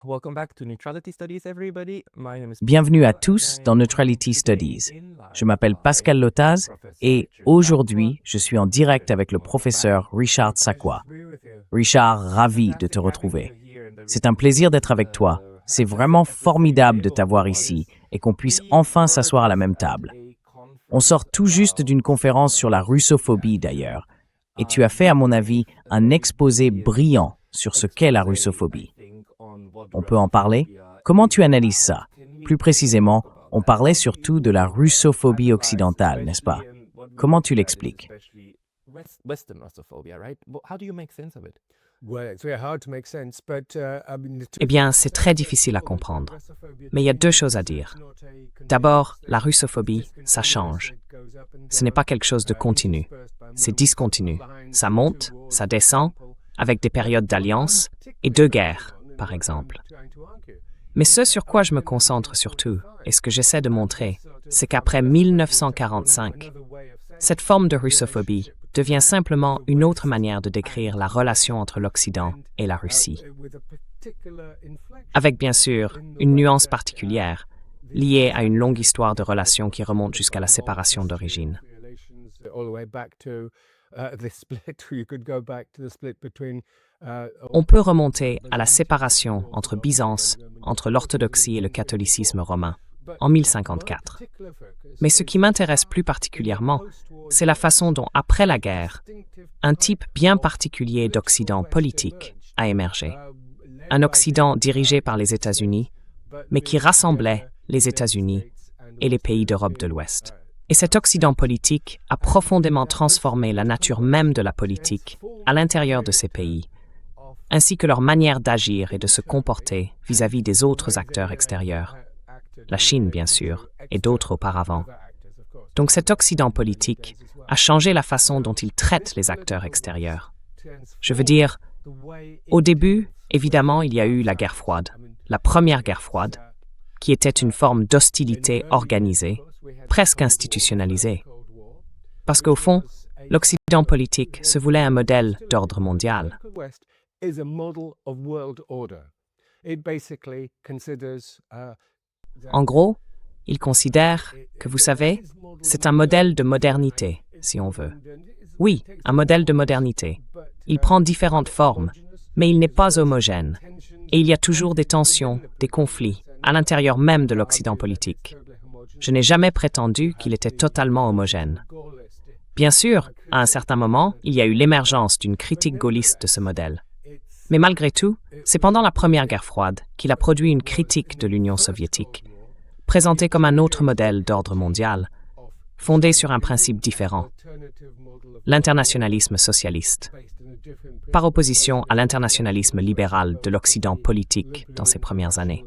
Welcome back to Neutrality Studies, everybody. My name is Bienvenue à tous dans Neutrality Studies. Je m'appelle Pascal Lotaz et aujourd'hui, je suis en direct avec le professeur Richard Sakwa. Richard, ravi de te retrouver. C'est un plaisir d'être avec toi. C'est vraiment formidable de t'avoir ici et qu'on puisse enfin s'asseoir à la même table. On sort tout juste d'une conférence sur la russophobie d'ailleurs, et tu as fait, à mon avis, un exposé brillant sur ce qu'est la russophobie. On peut en parler? Comment tu analyses ça? Plus précisément, on parlait surtout de la russophobie occidentale, n'est-ce pas? Comment tu l'expliques? Eh bien, c'est très difficile à comprendre. Mais il y a deux choses à dire. D'abord, la russophobie, ça change. Ce n'est pas quelque chose de continu. C'est discontinu. Ça monte, ça descend, avec des périodes d'alliance et de guerre, par exemple. Mais ce sur quoi je me concentre surtout, et ce que j'essaie de montrer, c'est qu'après 1945, cette forme de russophobie devient simplement une autre manière de décrire la relation entre l'Occident et la Russie. Avec bien sûr une nuance particulière, liée à une longue histoire de relations qui remonte jusqu'à la séparation d'origine. On peut remonter à la séparation entre Byzance, entre l'orthodoxie et le catholicisme romain, en 1054. Mais ce qui m'intéresse plus particulièrement, c'est la façon dont, après la guerre, un type bien particulier d'Occident politique a émergé. Un Occident dirigé par les États-Unis, mais qui rassemblait les États-Unis et les pays d'Europe de l'Ouest. Et cet Occident politique a profondément transformé la nature même de la politique à l'intérieur de ces pays, ainsi que leur manière d'agir et de se comporter vis-à-vis des autres acteurs extérieurs. La Chine, bien sûr, et d'autres auparavant. Donc cet Occident politique a changé la façon dont il traite les acteurs extérieurs. Je veux dire, au début, évidemment, il y a eu la guerre froide, la première guerre froide, qui était une forme d'hostilité organisée, presque institutionnalisée. Parce qu'au fond, l'Occident politique se voulait un modèle d'ordre mondial. En gros, il considère que, vous savez, c'est un modèle de modernité, si on veut. Oui, un modèle de modernité. Il prend différentes formes, mais il n'est pas homogène. Et il y a toujours des tensions, des conflits, à l'intérieur même de l'Occident politique. Je n'ai jamais prétendu qu'il était totalement homogène. Bien sûr, à un certain moment, il y a eu l'émergence d'une critique gaulliste de ce modèle. Mais malgré tout, c'est pendant la Première Guerre froide qu'il a produit une critique de l'Union soviétique, présentée comme un autre modèle d'ordre mondial, fondé sur un principe différent, l'internationalisme socialiste, par opposition à l'internationalisme libéral de l'Occident politique dans ses premières années.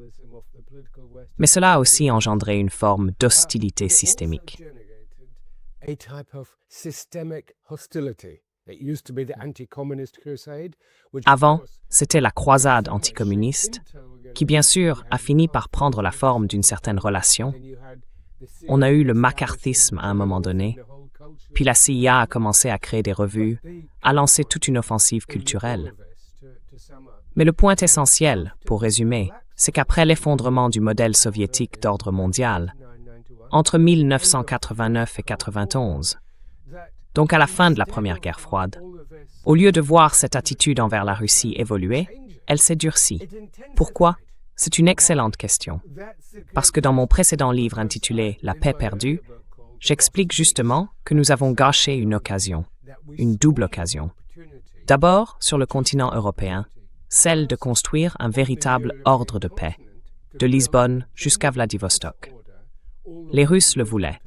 Mais cela a aussi engendré une forme d'hostilité systémique. Avant, c'était la croisade anticommuniste, qui bien sûr a fini par prendre la forme d'une certaine relation. On a eu le macarthisme à un moment donné, puis la CIA a commencé à créer des revues, à lancer toute une offensive culturelle. Mais le point essentiel, pour résumer, c'est qu'après l'effondrement du modèle soviétique d'ordre mondial, entre 1989 et 1991, donc à la fin de la Première Guerre froide, au lieu de voir cette attitude envers la Russie évoluer, elle s'est durcie. Pourquoi? C'est une excellente question. Parce que dans mon précédent livre intitulé « La paix perdue », j'explique justement que nous avons gâché une occasion, une double occasion. D'abord, sur le continent européen, celle de construire un véritable ordre de paix, de Lisbonne jusqu'à Vladivostok. Les Russes le voulaient.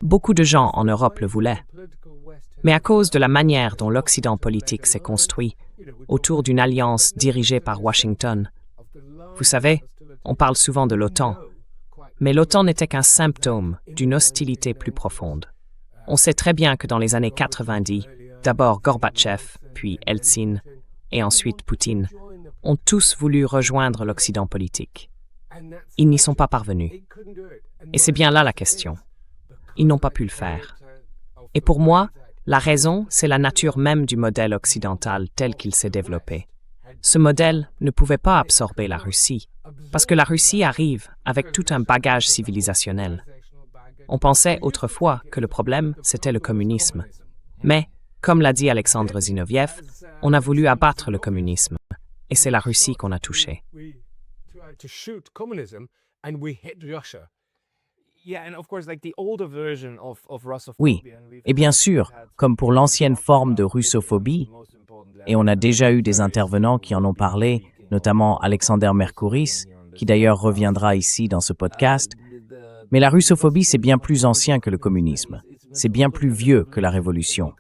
Beaucoup de gens en Europe le voulaient. Mais à cause de la manière dont l'Occident politique s'est construit, autour d'une alliance dirigée par Washington, vous savez, on parle souvent de l'OTAN, mais l'OTAN n'était qu'un symptôme d'une hostilité plus profonde. On sait très bien que dans les années 90, d'abord Gorbatchev, puis Eltsine, et ensuite Poutine, ont tous voulu rejoindre l'Occident politique. Ils n'y sont pas parvenus. Et c'est bien là la question. Ils n'ont pas pu le faire. Et pour moi, La raison, c'est la nature même du modèle occidental tel qu'il s'est développé. Ce modèle ne pouvait pas absorber la Russie, parce que la Russie arrive avec tout un bagage civilisationnel. On pensait autrefois que le problème, c'était le communisme. Mais, comme l'a dit Alexandre Zinoviev, on a voulu abattre le communisme, et c'est la Russie qu'on a touchée. Oui, et bien sûr, comme pour l'ancienne forme de russophobie, et on a déjà eu des intervenants qui en ont parlé, notamment Alexander Mercouris, qui d'ailleurs reviendra ici dans ce podcast, mais la russophobie, c'est bien plus ancien que le communisme. C'est bien plus vieux que la Révolution.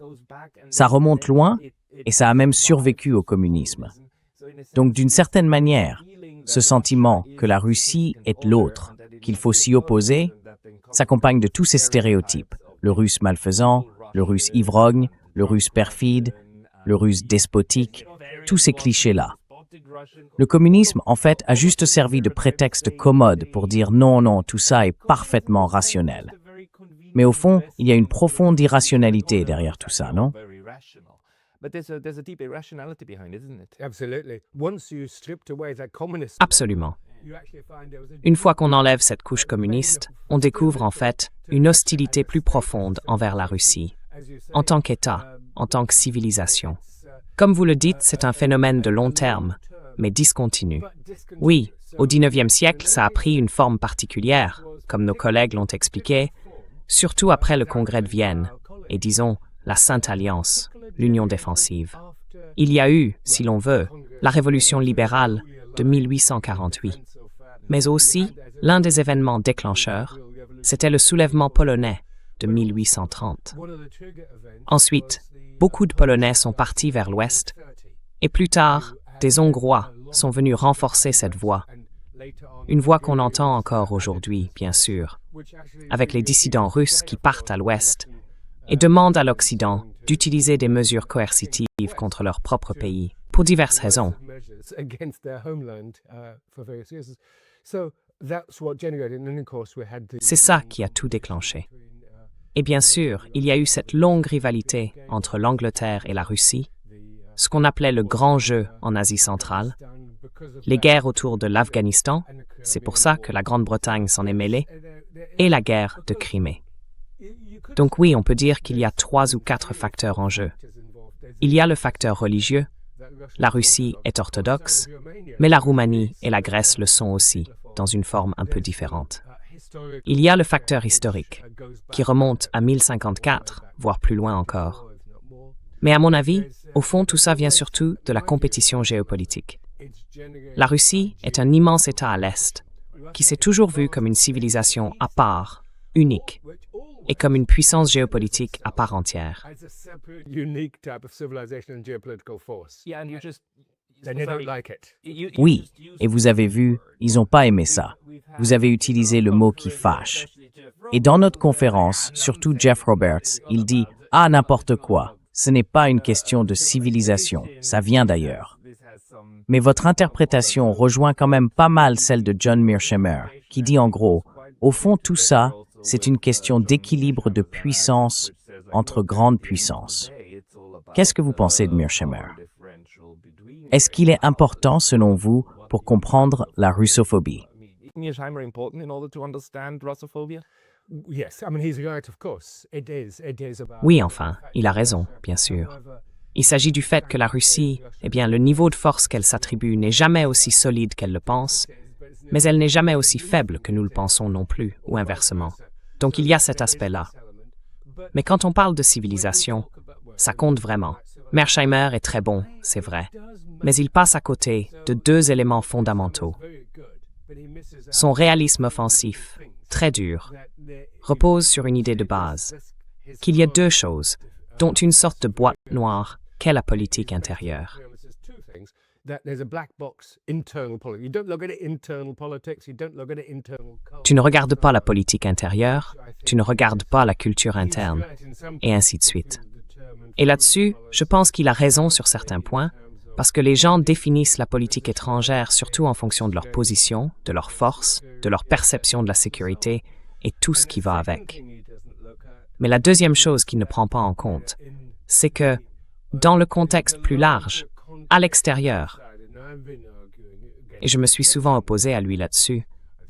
Ça remonte loin et ça a même survécu au communisme. Donc, d'une certaine manière, ce sentiment que la Russie est l'autre, qu'il faut s'y opposer, s'accompagne de tous ces stéréotypes. Le russe malfaisant, le russe ivrogne, le russe perfide, le russe despotique, tous ces clichés-là. Le communisme, en fait, a juste servi de prétexte commode pour dire non, tout ça est parfaitement rationnel. Mais au fond, il y a une profonde irrationalité derrière tout ça, non? Absolument. Une fois qu'on enlève cette couche communiste, on découvre en fait une hostilité plus profonde envers la Russie, en tant qu'État, en tant que civilisation. Comme vous le dites, c'est un phénomène de long terme, mais discontinu. Oui, au XIXe siècle, ça a pris une forme particulière, comme nos collègues l'ont expliqué, surtout après le Congrès de Vienne, et disons, la Sainte Alliance, l'Union défensive. Il y a eu, si l'on veut, la Révolution libérale de 1848. Mais aussi, l'un des événements déclencheurs, c'était le soulèvement polonais de 1830. Ensuite, beaucoup de Polonais sont partis vers l'ouest, et plus tard, des Hongrois sont venus renforcer cette voie. Une voie qu'on entend encore aujourd'hui, bien sûr, avec les dissidents russes qui partent à l'ouest et demandent à l'Occident d'utiliser des mesures coercitives contre leur propre pays, pour diverses raisons. C'est ça qui a tout déclenché. Et bien sûr, il y a eu cette longue rivalité entre l'Angleterre et la Russie, ce qu'on appelait le grand jeu en Asie centrale, les guerres autour de l'Afghanistan, c'est pour ça que la Grande-Bretagne s'en est mêlée, et la guerre de Crimée. Donc oui, on peut dire qu'il y a 3 ou 4 facteurs en jeu. Il y a le facteur religieux, la Russie est orthodoxe, mais la Roumanie et la Grèce le sont aussi, dans une forme un peu différente. Il y a le facteur historique, qui remonte à 1054, voire plus loin encore. Mais à mon avis, au fond, tout ça vient surtout de la compétition géopolitique. La Russie est un immense État à l'Est, qui s'est toujours vu comme une civilisation à part, unique, et comme une puissance géopolitique à part entière. Oui, et vous avez vu, ils n'ont pas aimé ça. Vous avez utilisé le mot qui fâche. Et dans notre conférence, surtout Jeff Roberts, il dit « Ah, n'importe quoi, ce n'est pas une question de civilisation, ça vient d'ailleurs. » Mais votre interprétation rejoint quand même pas mal celle de John Mearsheimer, qui dit en gros « Au fond, tout ça, c'est une question d'équilibre de puissance entre grandes puissances. » Qu'est-ce que vous pensez de Mearsheimer? Est-ce qu'il est important, selon vous, pour comprendre la russophobie? Oui, enfin, il a raison, bien sûr. Il s'agit du fait que la Russie, le niveau de force qu'elle s'attribue n'est jamais aussi solide qu'elle le pense, mais elle n'est jamais aussi faible que nous le pensons non plus, ou inversement. Donc il y a cet aspect-là. Mais quand on parle de civilisation, ça compte vraiment. Mearsheimer est très bon, c'est vrai, mais il passe à côté de 2 éléments fondamentaux. Son réalisme offensif, très dur, repose sur une idée de base, qu'il y a 2 choses, dont une sorte de boîte noire qu'est la politique intérieure. Tu ne regardes pas la politique intérieure, tu ne regardes pas la culture interne, et ainsi de suite. Et là-dessus, je pense qu'il a raison sur certains points, parce que les gens définissent la politique étrangère surtout en fonction de leur position, de leur force, de leur perception de la sécurité et tout ce qui va avec. Mais la deuxième chose qu'il ne prend pas en compte, c'est que, dans le contexte plus large, à l'extérieur, et je me suis souvent opposé à lui là-dessus,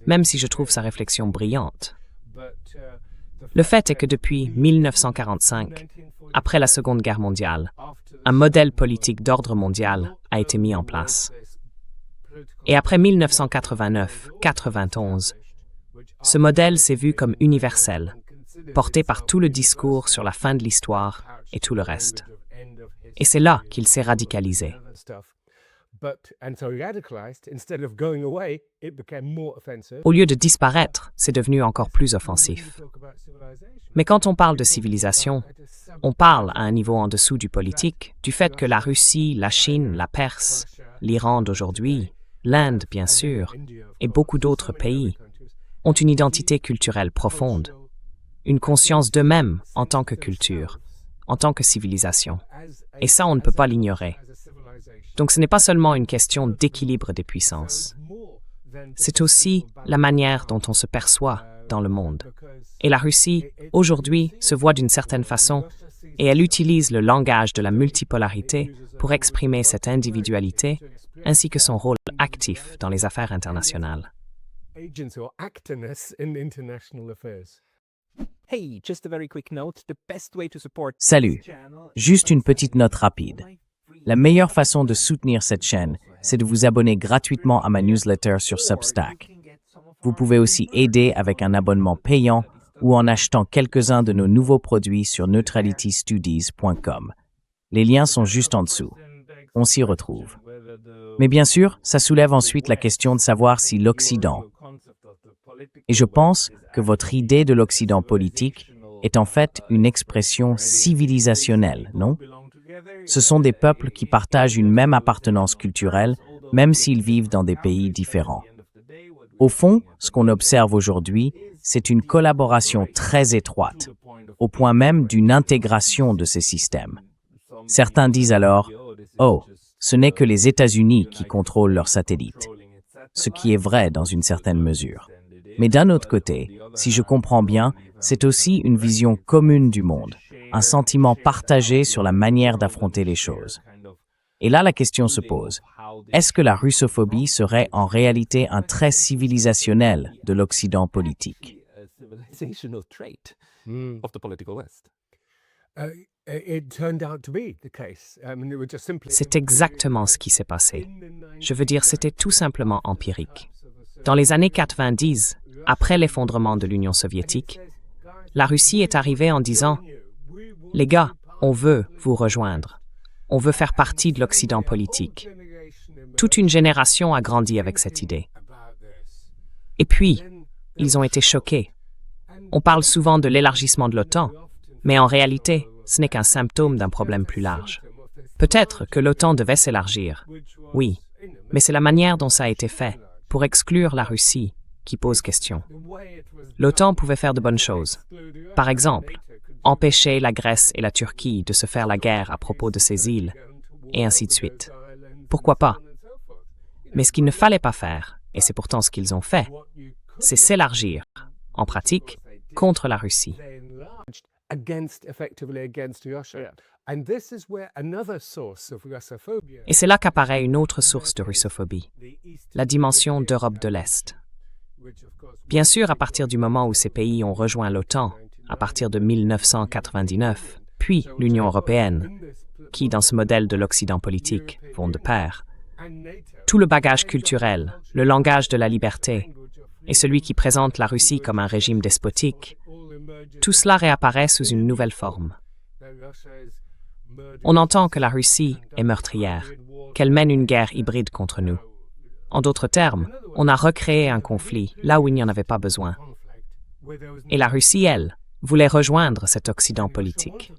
même si je trouve sa réflexion brillante. Le fait est que depuis 1945, après la Seconde Guerre mondiale, un modèle politique d'ordre mondial a été mis en place. Et après 1989-91, ce modèle s'est vu comme universel, porté par tout le discours sur la fin de l'histoire et tout le reste. Et c'est là qu'il s'est radicalisé. Au lieu de disparaître, c'est devenu encore plus offensif. Mais quand on parle de civilisation, on parle à un niveau en dessous du politique, du fait que la Russie, la Chine, la Perse, l'Iran d'aujourd'hui, l'Inde bien sûr, et beaucoup d'autres pays ont une identité culturelle profonde, une conscience d'eux-mêmes en tant que culture, en tant que civilisation. Et ça, on ne peut pas l'ignorer. Donc ce n'est pas seulement une question d'équilibre des puissances. C'est aussi la manière dont on se perçoit dans le monde. Et la Russie, aujourd'hui, se voit d'une certaine façon, et elle utilise le langage de la multipolarité pour exprimer cette individualité, ainsi que son rôle actif dans les affaires internationales. Salut, juste une petite note rapide. La meilleure façon de soutenir cette chaîne, c'est de vous abonner gratuitement à ma newsletter sur Substack. Vous pouvez aussi aider avec un abonnement payant ou en achetant quelques-uns de nos nouveaux produits sur neutralitystudies.com. Les liens sont juste en dessous. On s'y retrouve. Mais bien sûr, ça soulève ensuite la question de savoir si l'Occident, et je pense que votre idée de l'Occident politique est en fait une expression civilisationnelle, non? Ce sont des peuples qui partagent une même appartenance culturelle, même s'ils vivent dans des pays différents. Au fond, ce qu'on observe aujourd'hui, c'est une collaboration très étroite, au point même d'une intégration de ces systèmes. Certains disent alors « Oh, ce n'est que les États-Unis qui contrôlent leurs satellites », ce qui est vrai dans une certaine mesure. Mais d'un autre côté, si je comprends bien, c'est aussi une vision commune du monde, un sentiment partagé sur la manière d'affronter les choses. Et là, la question se pose, est-ce que la russophobie serait en réalité un trait civilisationnel de l'Occident politique? C'est exactement ce qui s'est passé. Je veux dire, c'était tout simplement empirique. Dans les années 90, après l'effondrement de l'Union soviétique, la Russie est arrivée en disant « Les gars, on veut vous rejoindre. On veut faire partie de l'Occident politique. » Toute une génération a grandi avec cette idée. Et puis, ils ont été choqués. On parle souvent de l'élargissement de l'OTAN, mais en réalité, ce n'est qu'un symptôme d'un problème plus large. Peut-être que l'OTAN devait s'élargir, oui, mais c'est la manière dont ça a été fait, pour exclure la Russie, qui pose question. L'OTAN pouvait faire de bonnes choses. Par exemple, empêcher la Grèce et la Turquie de se faire la guerre à propos de ces îles, et ainsi de suite. Pourquoi pas? Mais ce qu'il ne fallait pas faire, et c'est pourtant ce qu'ils ont fait, c'est s'élargir, en pratique, contre la Russie. Et c'est là qu'apparaît une autre source de russophobie, la dimension d'Europe de l'Est. Bien sûr, à partir du moment où ces pays ont rejoint l'OTAN, à partir de 1999, puis l'Union européenne, qui, dans ce modèle de l'Occident politique, vont de pair, tout le bagage culturel, le langage de la liberté, et celui qui présente la Russie comme un régime despotique, tout cela réapparaît sous une nouvelle forme. On entend que la Russie est meurtrière, qu'elle mène une guerre hybride contre nous. En d'autres termes, on a recréé un conflit là où il n'y en avait pas besoin. Et la Russie, elle, voulait rejoindre cet Occident politique.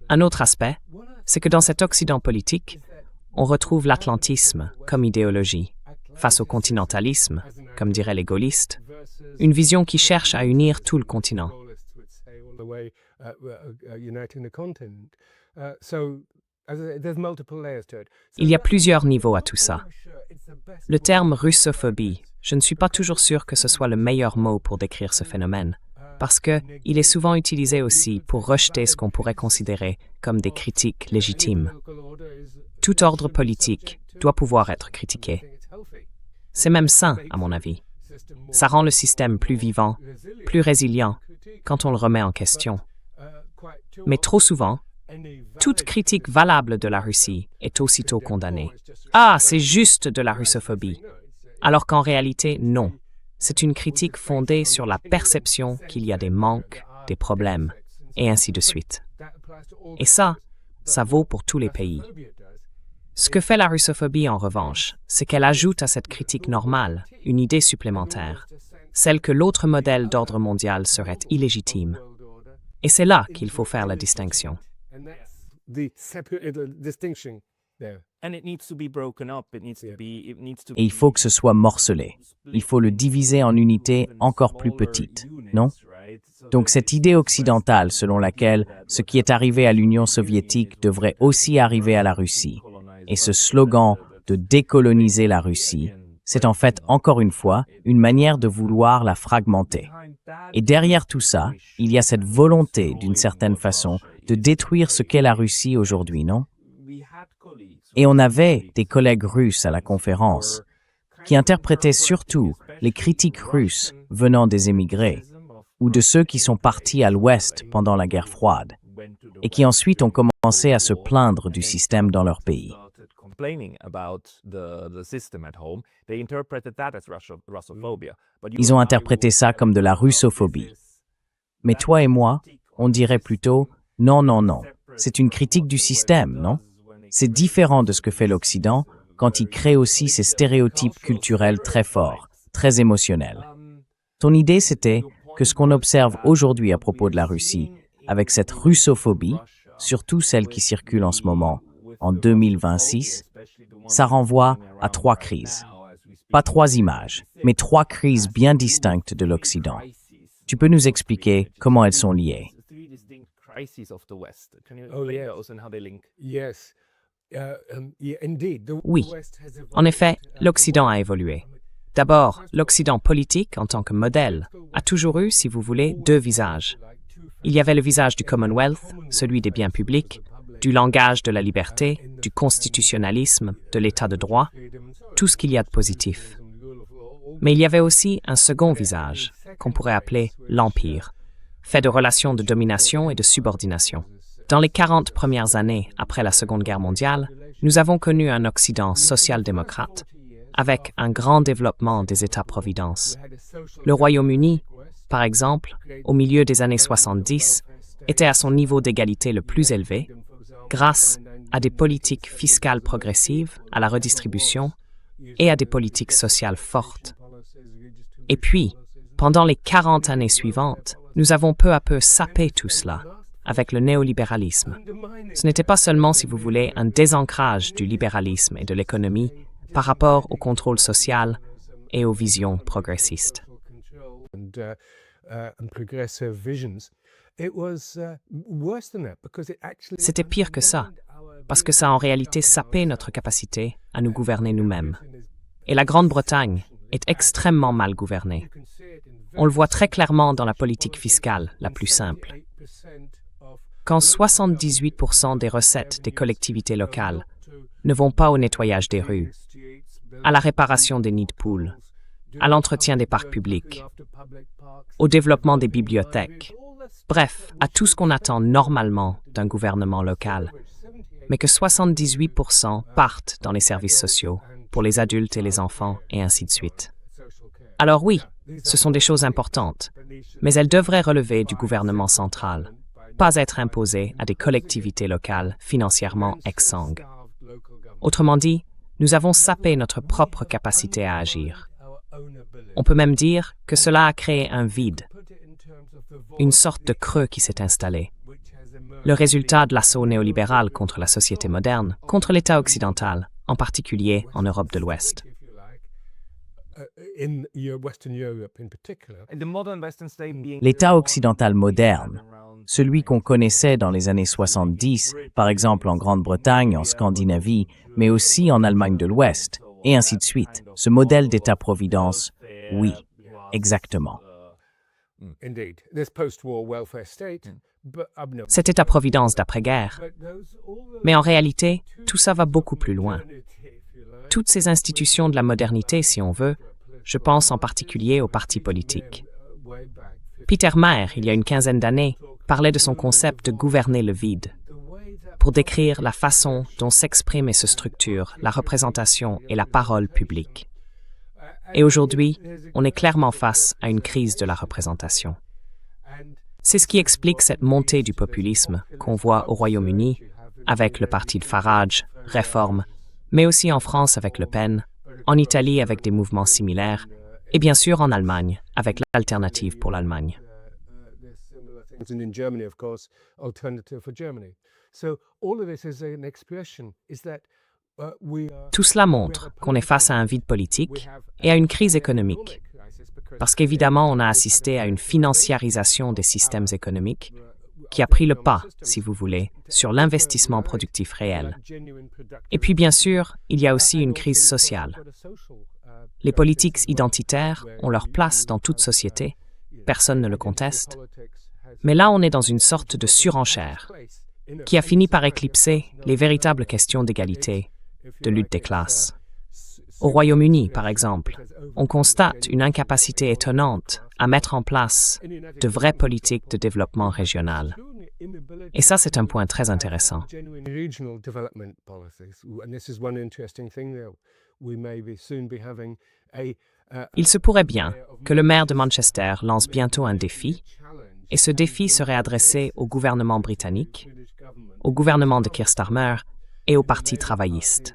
Un autre aspect, c'est que dans cet Occident politique, on retrouve l'atlantisme comme idéologie, face au continentalisme, comme diraient les gaullistes, une vision qui cherche à unir tout le continent. Il y a plusieurs niveaux à tout ça. Le terme russophobie, je ne suis pas toujours sûr que ce soit le meilleur mot pour décrire ce phénomène. parce qu'il est souvent utilisé aussi pour rejeter ce qu'on pourrait considérer comme des critiques légitimes. Tout ordre politique doit pouvoir être critiqué. C'est même sain, à mon avis. Ça rend le système plus vivant, plus résilient, quand on le remet en question. Mais trop souvent, toute critique valable de la Russie est aussitôt condamnée. Ah, c'est juste de la russophobie. Alors qu'en réalité, non. C'est une critique fondée sur la perception qu'il y a des manques, des problèmes, et ainsi de suite. Et ça vaut pour tous les pays. Ce que fait la russophobie, en revanche, c'est qu'elle ajoute à cette critique normale une idée supplémentaire, celle que l'autre modèle d'ordre mondial serait illégitime. Et c'est là qu'il faut faire la distinction. Et il faut que ce soit morcelé. Il faut le diviser en unités encore plus petites, non? Donc cette idée occidentale selon laquelle ce qui est arrivé à l'Union soviétique devrait aussi arriver à la Russie, et ce slogan de décoloniser la Russie, c'est en fait, encore une fois, une manière de vouloir la fragmenter. Et derrière tout ça, il y a cette volonté, d'une certaine façon, de détruire ce qu'est la Russie aujourd'hui, non? Et on avait des collègues russes à la conférence qui interprétaient surtout les critiques russes venant des émigrés ou de ceux qui sont partis à l'Ouest pendant la guerre froide et qui ensuite ont commencé à se plaindre du système dans leur pays. Ils ont interprété ça comme de la russophobie. Mais toi et moi, on dirait plutôt « non, non, non, c'est une critique du système, non ?» C'est différent de ce que fait l'Occident quand il crée aussi ces stéréotypes culturels très forts, très émotionnels. Ton idée, c'était que ce qu'on observe aujourd'hui à propos de la Russie, avec cette russophobie, surtout celle qui circule en ce moment, en 2026, ça renvoie à 3 crises. Pas 3 images, mais 3 crises bien distinctes de l'Occident. Tu peux nous expliquer comment elles sont liées? Oui, en effet, l'Occident a évolué. D'abord, l'Occident politique, en tant que modèle, a toujours eu, si vous voulez, 2 visages. Il y avait le visage du Commonwealth, celui des biens publics, du langage de la liberté, du constitutionnalisme, de l'état de droit, tout ce qu'il y a de positif. Mais il y avait aussi un second visage, qu'on pourrait appeler l'Empire, fait de relations de domination et de subordination. Dans les 40 premières années après la Seconde Guerre mondiale, nous avons connu un Occident social-démocrate, avec un grand développement des États-providence. Le Royaume-Uni, par exemple, au milieu des années 70, était à son niveau d'égalité le plus élevé, grâce à des politiques fiscales progressives, à la redistribution et à des politiques sociales fortes. Et puis, pendant les 40 années suivantes, nous avons peu à peu sapé tout cela avec le néolibéralisme. Ce n'était pas seulement, si vous voulez, un désancrage du libéralisme et de l'économie par rapport au contrôle social et aux visions progressistes. C'était pire que ça, parce que ça a en réalité sapé notre capacité à nous gouverner nous-mêmes. Et la Grande-Bretagne est extrêmement mal gouvernée. On le voit très clairement dans la politique fiscale la plus simple. Quand 78% des recettes des collectivités locales ne vont pas au nettoyage des rues, à la réparation des nids de poules, à l'entretien des parcs publics, au développement des bibliothèques, bref, à tout ce qu'on attend normalement d'un gouvernement local, mais que 78% partent dans les services sociaux, pour les adultes et les enfants, et ainsi de suite. Alors oui, ce sont des choses importantes, mais elles devraient relever du gouvernement central, pas être imposées à des collectivités locales financièrement exsangues. Autrement dit, nous avons sapé notre propre capacité à agir. On peut même dire que cela a créé un vide, une sorte de creux qui s'est installé. Le résultat de l'assaut néolibéral contre la société moderne, contre l'État occidental, en particulier en Europe de l'Ouest. L'État occidental moderne, celui qu'on connaissait dans les années 70, par exemple en Grande-Bretagne, en Scandinavie, mais aussi en Allemagne de l'Ouest, et ainsi de suite. Ce modèle d'État-providence, oui, exactement. Cet État-providence d'après-guerre. Mais en réalité, tout ça va beaucoup plus loin. Toutes ces institutions de la modernité, si on veut, je pense en particulier aux partis politiques. Peter Mayer, il y a une quinzaine d'années, parlait de son concept de gouverner le vide, pour décrire la façon dont s'exprime et se structure la représentation et la parole publique. Et aujourd'hui, on est clairement face à une crise de la représentation. C'est ce qui explique cette montée du populisme qu'on voit au Royaume-Uni, avec le parti de Farage, Réforme, mais aussi en France avec Le Pen, en Italie avec des mouvements similaires, et bien sûr en Allemagne, avec l'Alternative pour l'Allemagne. Tout cela montre qu'on est face à un vide politique et à une crise économique. Parce qu'évidemment, on a assisté à une financiarisation des systèmes économiques qui a pris le pas, si vous voulez, sur l'investissement productif réel. Et puis bien sûr, il y a aussi une crise sociale. Les politiques identitaires ont leur place dans toute société, personne ne le conteste. Mais là, on est dans une sorte de surenchère qui a fini par éclipser les véritables questions d'égalité, de lutte des classes. Au Royaume-Uni, par exemple, on constate une incapacité étonnante à mettre en place de vraies politiques de développement régional. Et ça, c'est un point très intéressant. Il se pourrait bien que le maire de Manchester lance bientôt un défi, et ce défi serait adressé au gouvernement britannique, au gouvernement de Keir Starmer et au Parti travailliste.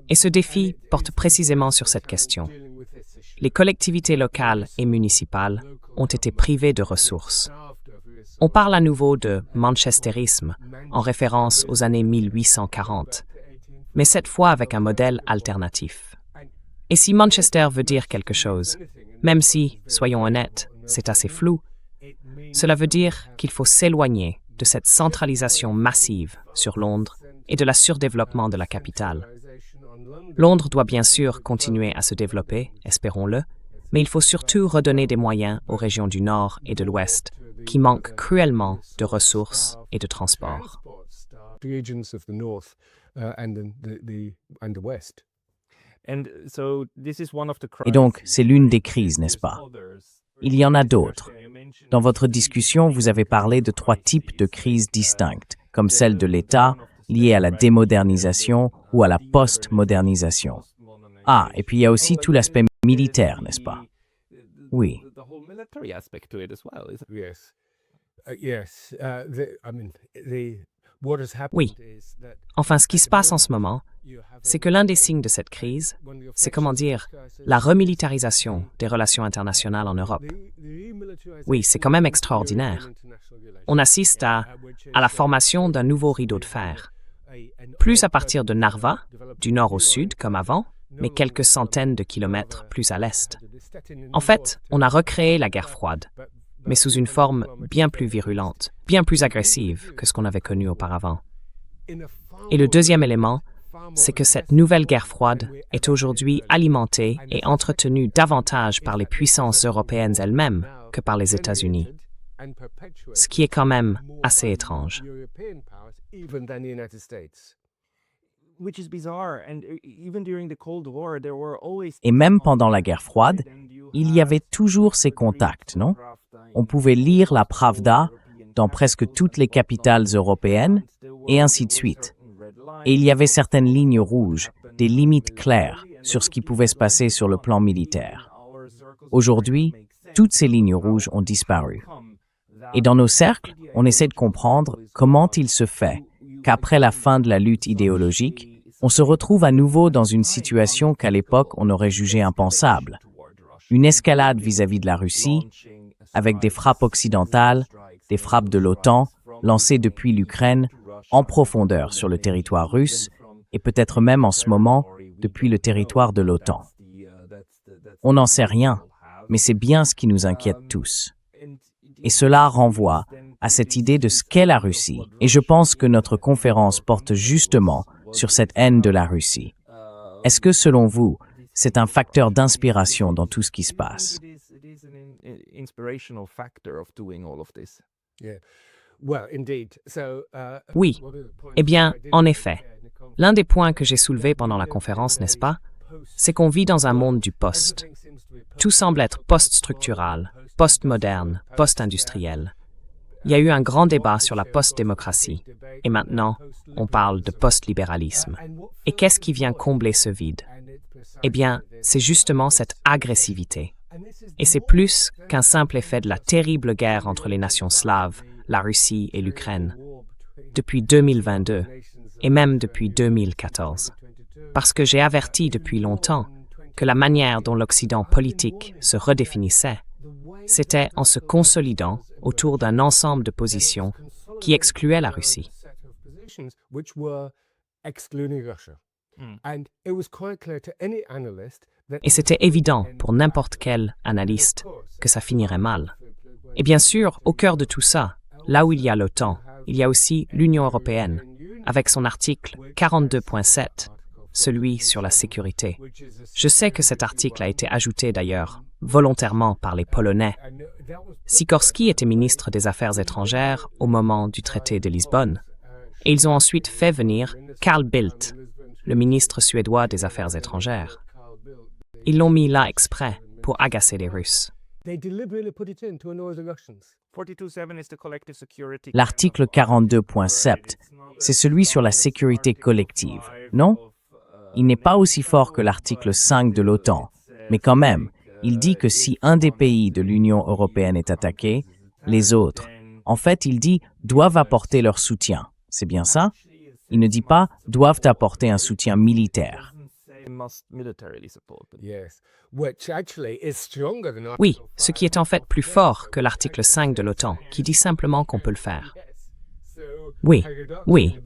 Et ce défi porte précisément sur cette question. Les collectivités locales et municipales ont été privées de ressources. On parle à nouveau de manchestérisme en référence aux années 1840, mais cette fois avec un modèle alternatif. Et si Manchester veut dire quelque chose, même si, soyons honnêtes, c'est assez flou, cela veut dire qu'il faut s'éloigner de cette centralisation massive sur Londres et de la surdéveloppement de la capitale. Londres doit bien sûr continuer à se développer, espérons-le, mais il faut surtout redonner des moyens aux régions du Nord et de l'Ouest qui manquent cruellement de ressources et de transports. Et donc, c'est l'une des crises, n'est-ce pas? Il y en a d'autres. Dans votre discussion, vous avez parlé de 3 types de crises distinctes, comme celle de l'État, liée à la démodernisation ou à la post-modernisation. Ah, et puis il y a aussi tout l'aspect militaire, n'est-ce pas? Oui. Oui. Enfin, ce qui se passe en ce moment, c'est que l'un des signes de cette crise, c'est la remilitarisation des relations internationales en Europe. Oui, c'est quand même extraordinaire. On assiste à la formation d'un nouveau rideau de fer. Plus à partir de Narva, du nord au sud comme avant, mais quelques centaines de kilomètres plus à l'est. En fait, on a recréé la guerre froide, mais sous une forme bien plus virulente, bien plus agressive que ce qu'on avait connu auparavant. Et le deuxième élément, c'est que cette nouvelle guerre froide est aujourd'hui alimentée et entretenue davantage par les puissances européennes elles-mêmes que par les États-Unis. Ce qui est quand même assez étrange. Et même pendant la guerre froide, il y avait toujours ces contacts, non? On pouvait lire la Pravda dans presque toutes les capitales européennes, et ainsi de suite. Et il y avait certaines lignes rouges, des limites claires sur ce qui pouvait se passer sur le plan militaire. Aujourd'hui, toutes ces lignes rouges ont disparu. Et dans nos cercles, on essaie de comprendre comment il se fait qu'après la fin de la lutte idéologique, on se retrouve à nouveau dans une situation qu'à l'époque on aurait jugée impensable. Une escalade vis-à-vis de la Russie, avec des frappes occidentales, des frappes de l'OTAN, lancées depuis l'Ukraine, en profondeur sur le territoire russe, et peut-être même en ce moment, depuis le territoire de l'OTAN. On n'en sait rien, mais c'est bien ce qui nous inquiète tous. Et cela renvoie à cette idée de ce qu'est la Russie. Et je pense que notre conférence porte justement sur cette haine de la Russie. Est-ce que, selon vous, c'est un facteur d'inspiration dans tout ce qui se passe? inspirational factor of doing all of this. Oui, eh bien, en effet, l'un des points que j'ai soulevés pendant la conférence, n'est-ce pas, c'est qu'on vit dans un monde du post. Tout semble être post-structural, post-moderne, post-industriel. Il y a eu un grand débat sur la post-démocratie, et maintenant, on parle de post-libéralisme. Et qu'est-ce qui vient combler ce vide? Eh bien, c'est justement cette agressivité. Et c'est plus qu'un simple effet de la terrible guerre entre les nations slaves, la Russie et l'Ukraine, depuis 2022, et même depuis 2014. Parce que j'ai averti depuis longtemps que la manière dont l'Occident politique se redéfinissait, c'était en se consolidant autour d'un ensemble de positions qui excluaient la Russie. Et c'était évident pour n'importe quel analyste que ça finirait mal. Et bien sûr, au cœur de tout ça, là où il y a l'OTAN, il y a aussi l'Union européenne, avec son article 42.7, celui sur la sécurité. Je sais que cet article a été ajouté d'ailleurs, volontairement par les Polonais. Sikorski était ministre des Affaires étrangères au moment du traité de Lisbonne, et ils ont ensuite fait venir Carl Bildt, le ministre suédois des Affaires étrangères. Ils l'ont mis là exprès pour agacer les Russes. L'article 42.7, c'est celui sur la sécurité collective, non? Il n'est pas aussi fort que l'article 5 de l'OTAN, mais quand même, il dit que si un des pays de l'Union européenne est attaqué, les autres, en fait, il dit, doivent apporter leur soutien. C'est bien ça? Il ne dit pas doivent apporter un soutien militaire. Oui, ce qui est en fait plus fort que l'article 5 de l'OTAN, qui dit simplement qu'on peut le faire. Oui, oui.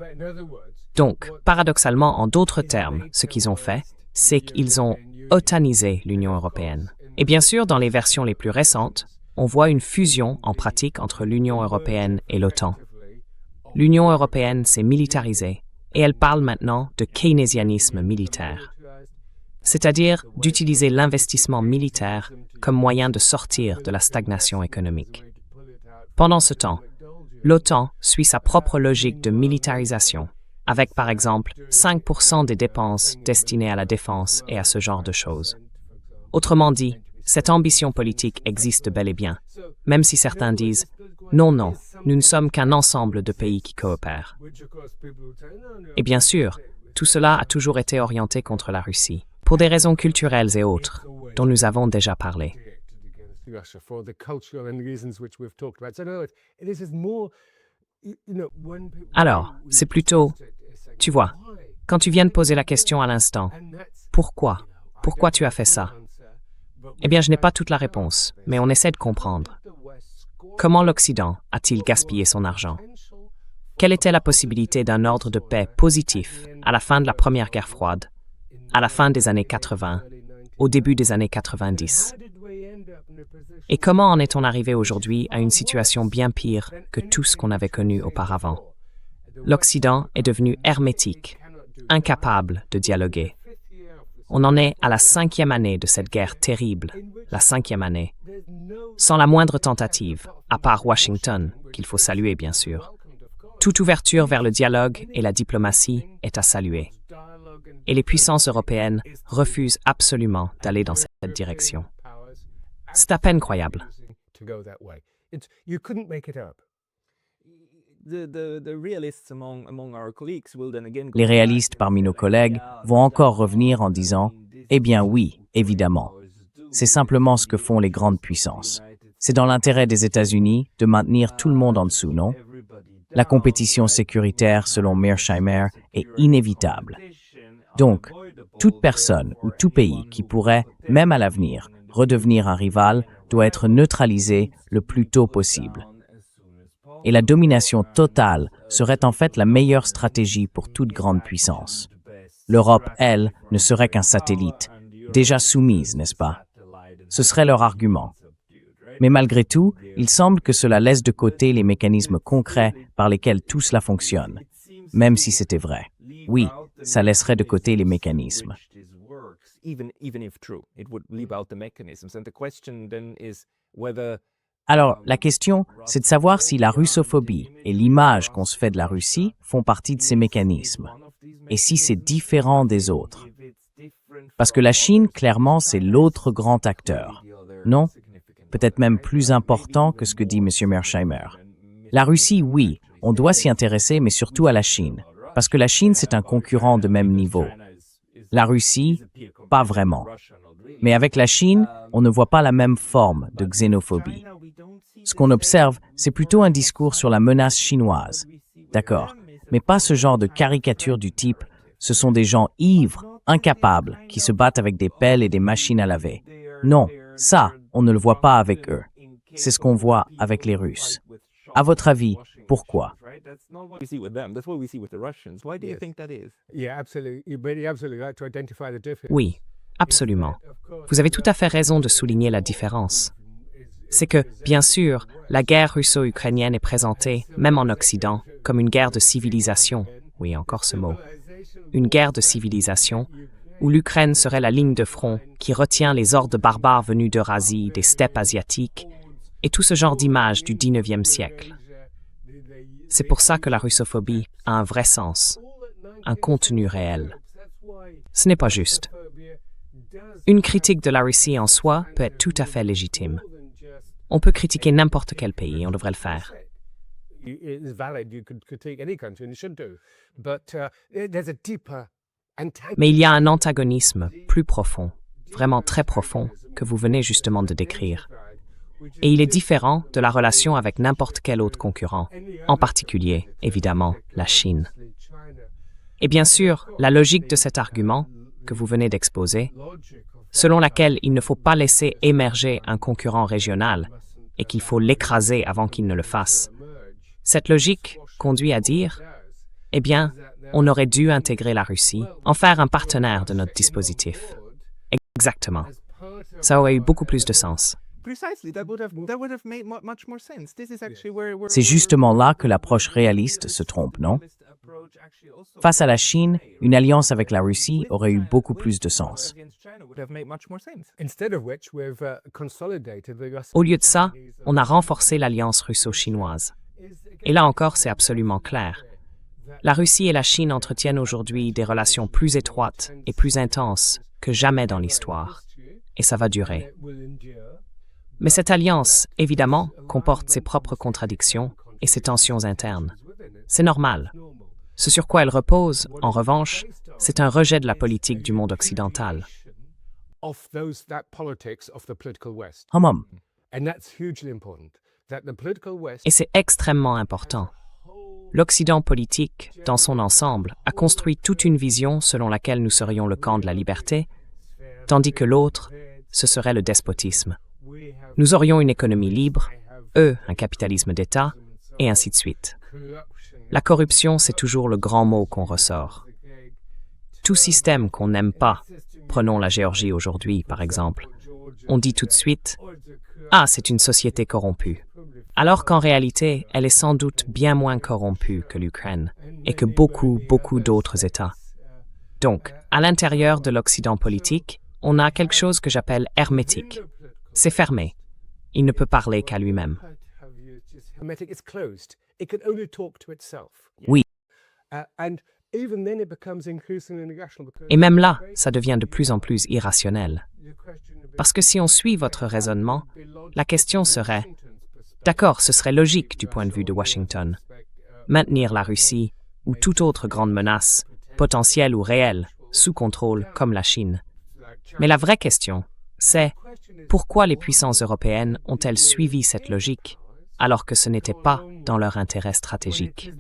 Donc, paradoxalement, en d'autres termes, ce qu'ils ont fait, c'est qu'ils ont otanisé l'Union européenne. Et bien sûr, dans les versions les plus récentes, on voit une fusion en pratique entre l'Union européenne et l'OTAN. L'Union européenne s'est militarisée et elle parle maintenant de keynésianisme militaire, c'est-à-dire d'utiliser l'investissement militaire comme moyen de sortir de la stagnation économique. Pendant ce temps, l'OTAN suit sa propre logique de militarisation, avec par exemple 5% des dépenses destinées à la défense et à ce genre de choses. Autrement dit, cette ambition politique existe bel et bien, même si certains disent « non, non, nous ne sommes qu'un ensemble de pays qui coopèrent ». Et bien sûr, tout cela a toujours été orienté contre la Russie, pour des raisons culturelles et autres, dont nous avons déjà parlé. Alors, c'est plutôt, tu vois, quand tu viens de poser la question à l'instant, pourquoi? Pourquoi tu as fait ça? Eh bien, je n'ai pas toute la réponse, mais on essaie de comprendre. Comment l'Occident a-t-il gaspillé son argent? Quelle était la possibilité d'un ordre de paix positif à la fin de la Première Guerre froide, à la fin des années 80, au début des années 90? Et comment en est-on arrivé aujourd'hui à une situation bien pire que tout ce qu'on avait connu auparavant? L'Occident est devenu hermétique, incapable de dialoguer. On en est à la 5e année de cette guerre terrible, la 5e année, sans la moindre tentative, à part Washington, qu'il faut saluer bien sûr. Toute ouverture vers le dialogue et la diplomatie est à saluer. Et les puissances européennes refusent absolument d'aller dans cette direction. C'est à peine croyable. Les réalistes parmi nos collègues vont encore revenir en disant « Eh bien oui, évidemment. C'est simplement ce que font les grandes puissances. C'est dans l'intérêt des États-Unis de maintenir tout le monde en dessous, non? La compétition sécuritaire, selon Mearsheimer, est inévitable. Donc, toute personne ou tout pays qui pourrait, même à l'avenir, redevenir un rival doit être neutralisé le plus tôt possible. Et la domination totale serait en fait la meilleure stratégie pour toute grande puissance. L'Europe, elle, ne serait qu'un satellite, déjà soumise, n'est-ce pas? Ce serait leur argument. Mais malgré tout, il semble que cela laisse de côté les mécanismes concrets par lesquels tout cela fonctionne, même si c'était vrai. Oui, ça laisserait de côté les mécanismes. Alors, la question, c'est de savoir si la russophobie et l'image qu'on se fait de la Russie font partie de ces mécanismes, et si c'est différent des autres. Parce que la Chine, clairement, c'est l'autre grand acteur. Non? Peut-être même plus important que ce que dit M. Mearsheimer. La Russie, oui, on doit s'y intéresser, mais surtout à la Chine. Parce que la Chine, c'est un concurrent de même niveau. La Russie, pas vraiment. Mais avec la Chine, on ne voit pas la même forme de xénophobie. Ce qu'on observe, c'est plutôt un discours sur la menace chinoise. D'accord, mais pas ce genre de caricature du type « ce sont des gens ivres, incapables, qui se battent avec des pelles et des machines à laver ». Non, ça, on ne le voit pas avec eux. C'est ce qu'on voit avec les Russes. À votre avis, pourquoi? Oui, absolument. Vous avez tout à fait raison de souligner la différence. C'est que, bien sûr, la guerre russo-ukrainienne est présentée, même en Occident, comme une guerre de civilisation. Oui, encore ce mot. Une guerre de civilisation, où l'Ukraine serait la ligne de front qui retient les hordes barbares venus d'Eurasie, des steppes asiatiques, et tout ce genre d'images du XIXe siècle. C'est pour ça que la russophobie a un vrai sens, un contenu réel. Ce n'est pas juste. Une critique de la Russie en soi peut être tout à fait légitime. On peut critiquer n'importe quel pays, on devrait le faire. Mais il y a un antagonisme plus profond, vraiment très profond, que vous venez justement de décrire. Et il est différent de la relation avec n'importe quel autre concurrent, en particulier, évidemment, la Chine. Et bien sûr, la logique de cet argument que vous venez d'exposer, selon laquelle il ne faut pas laisser émerger un concurrent régional et qu'il faut l'écraser avant qu'il ne le fasse. Cette logique conduit à dire, eh bien, on aurait dû intégrer la Russie, en faire un partenaire de notre dispositif. Exactement. Ça aurait eu beaucoup plus de sens. C'est justement là que l'approche réaliste se trompe, non? Face à la Chine, une alliance avec la Russie aurait eu beaucoup plus de sens. Au lieu de ça, on a renforcé l'alliance russo-chinoise. Et là encore, c'est absolument clair. La Russie et la Chine entretiennent aujourd'hui des relations plus étroites et plus intenses que jamais dans l'histoire. Et ça va durer. Mais cette alliance, évidemment, comporte ses propres contradictions et ses tensions internes. C'est normal. Ce sur quoi elle repose, en revanche, c'est un rejet de la politique du monde occidental. Et c'est extrêmement important. L'Occident politique, dans son ensemble, a construit toute une vision selon laquelle nous serions le camp de la liberté, tandis que l'autre, ce serait le despotisme. Nous aurions une économie libre, eux, un capitalisme d'État, et ainsi de suite. La corruption, c'est toujours le grand mot qu'on ressort. Tout système qu'on n'aime pas, prenons la Géorgie aujourd'hui, par exemple, on dit tout de suite « Ah, c'est une société corrompue », alors qu'en réalité, elle est sans doute bien moins corrompue que l'Ukraine et que beaucoup d'autres États. Donc, à l'intérieur de l'Occident politique, on a quelque chose que j'appelle hermétique. C'est fermé. Il ne peut parler qu'à lui-même. Oui. Et même là, ça devient de plus en plus irrationnel. Parce que si on suit votre raisonnement, la question serait, d'accord, ce serait logique du point de vue de Washington, maintenir la Russie ou toute autre grande menace, potentielle ou réelle, sous contrôle comme la Chine. Mais la vraie question, c'est pourquoi les puissances européennes ont-elles suivi cette logique alors que ce n'était pas dans leur intérêt stratégique?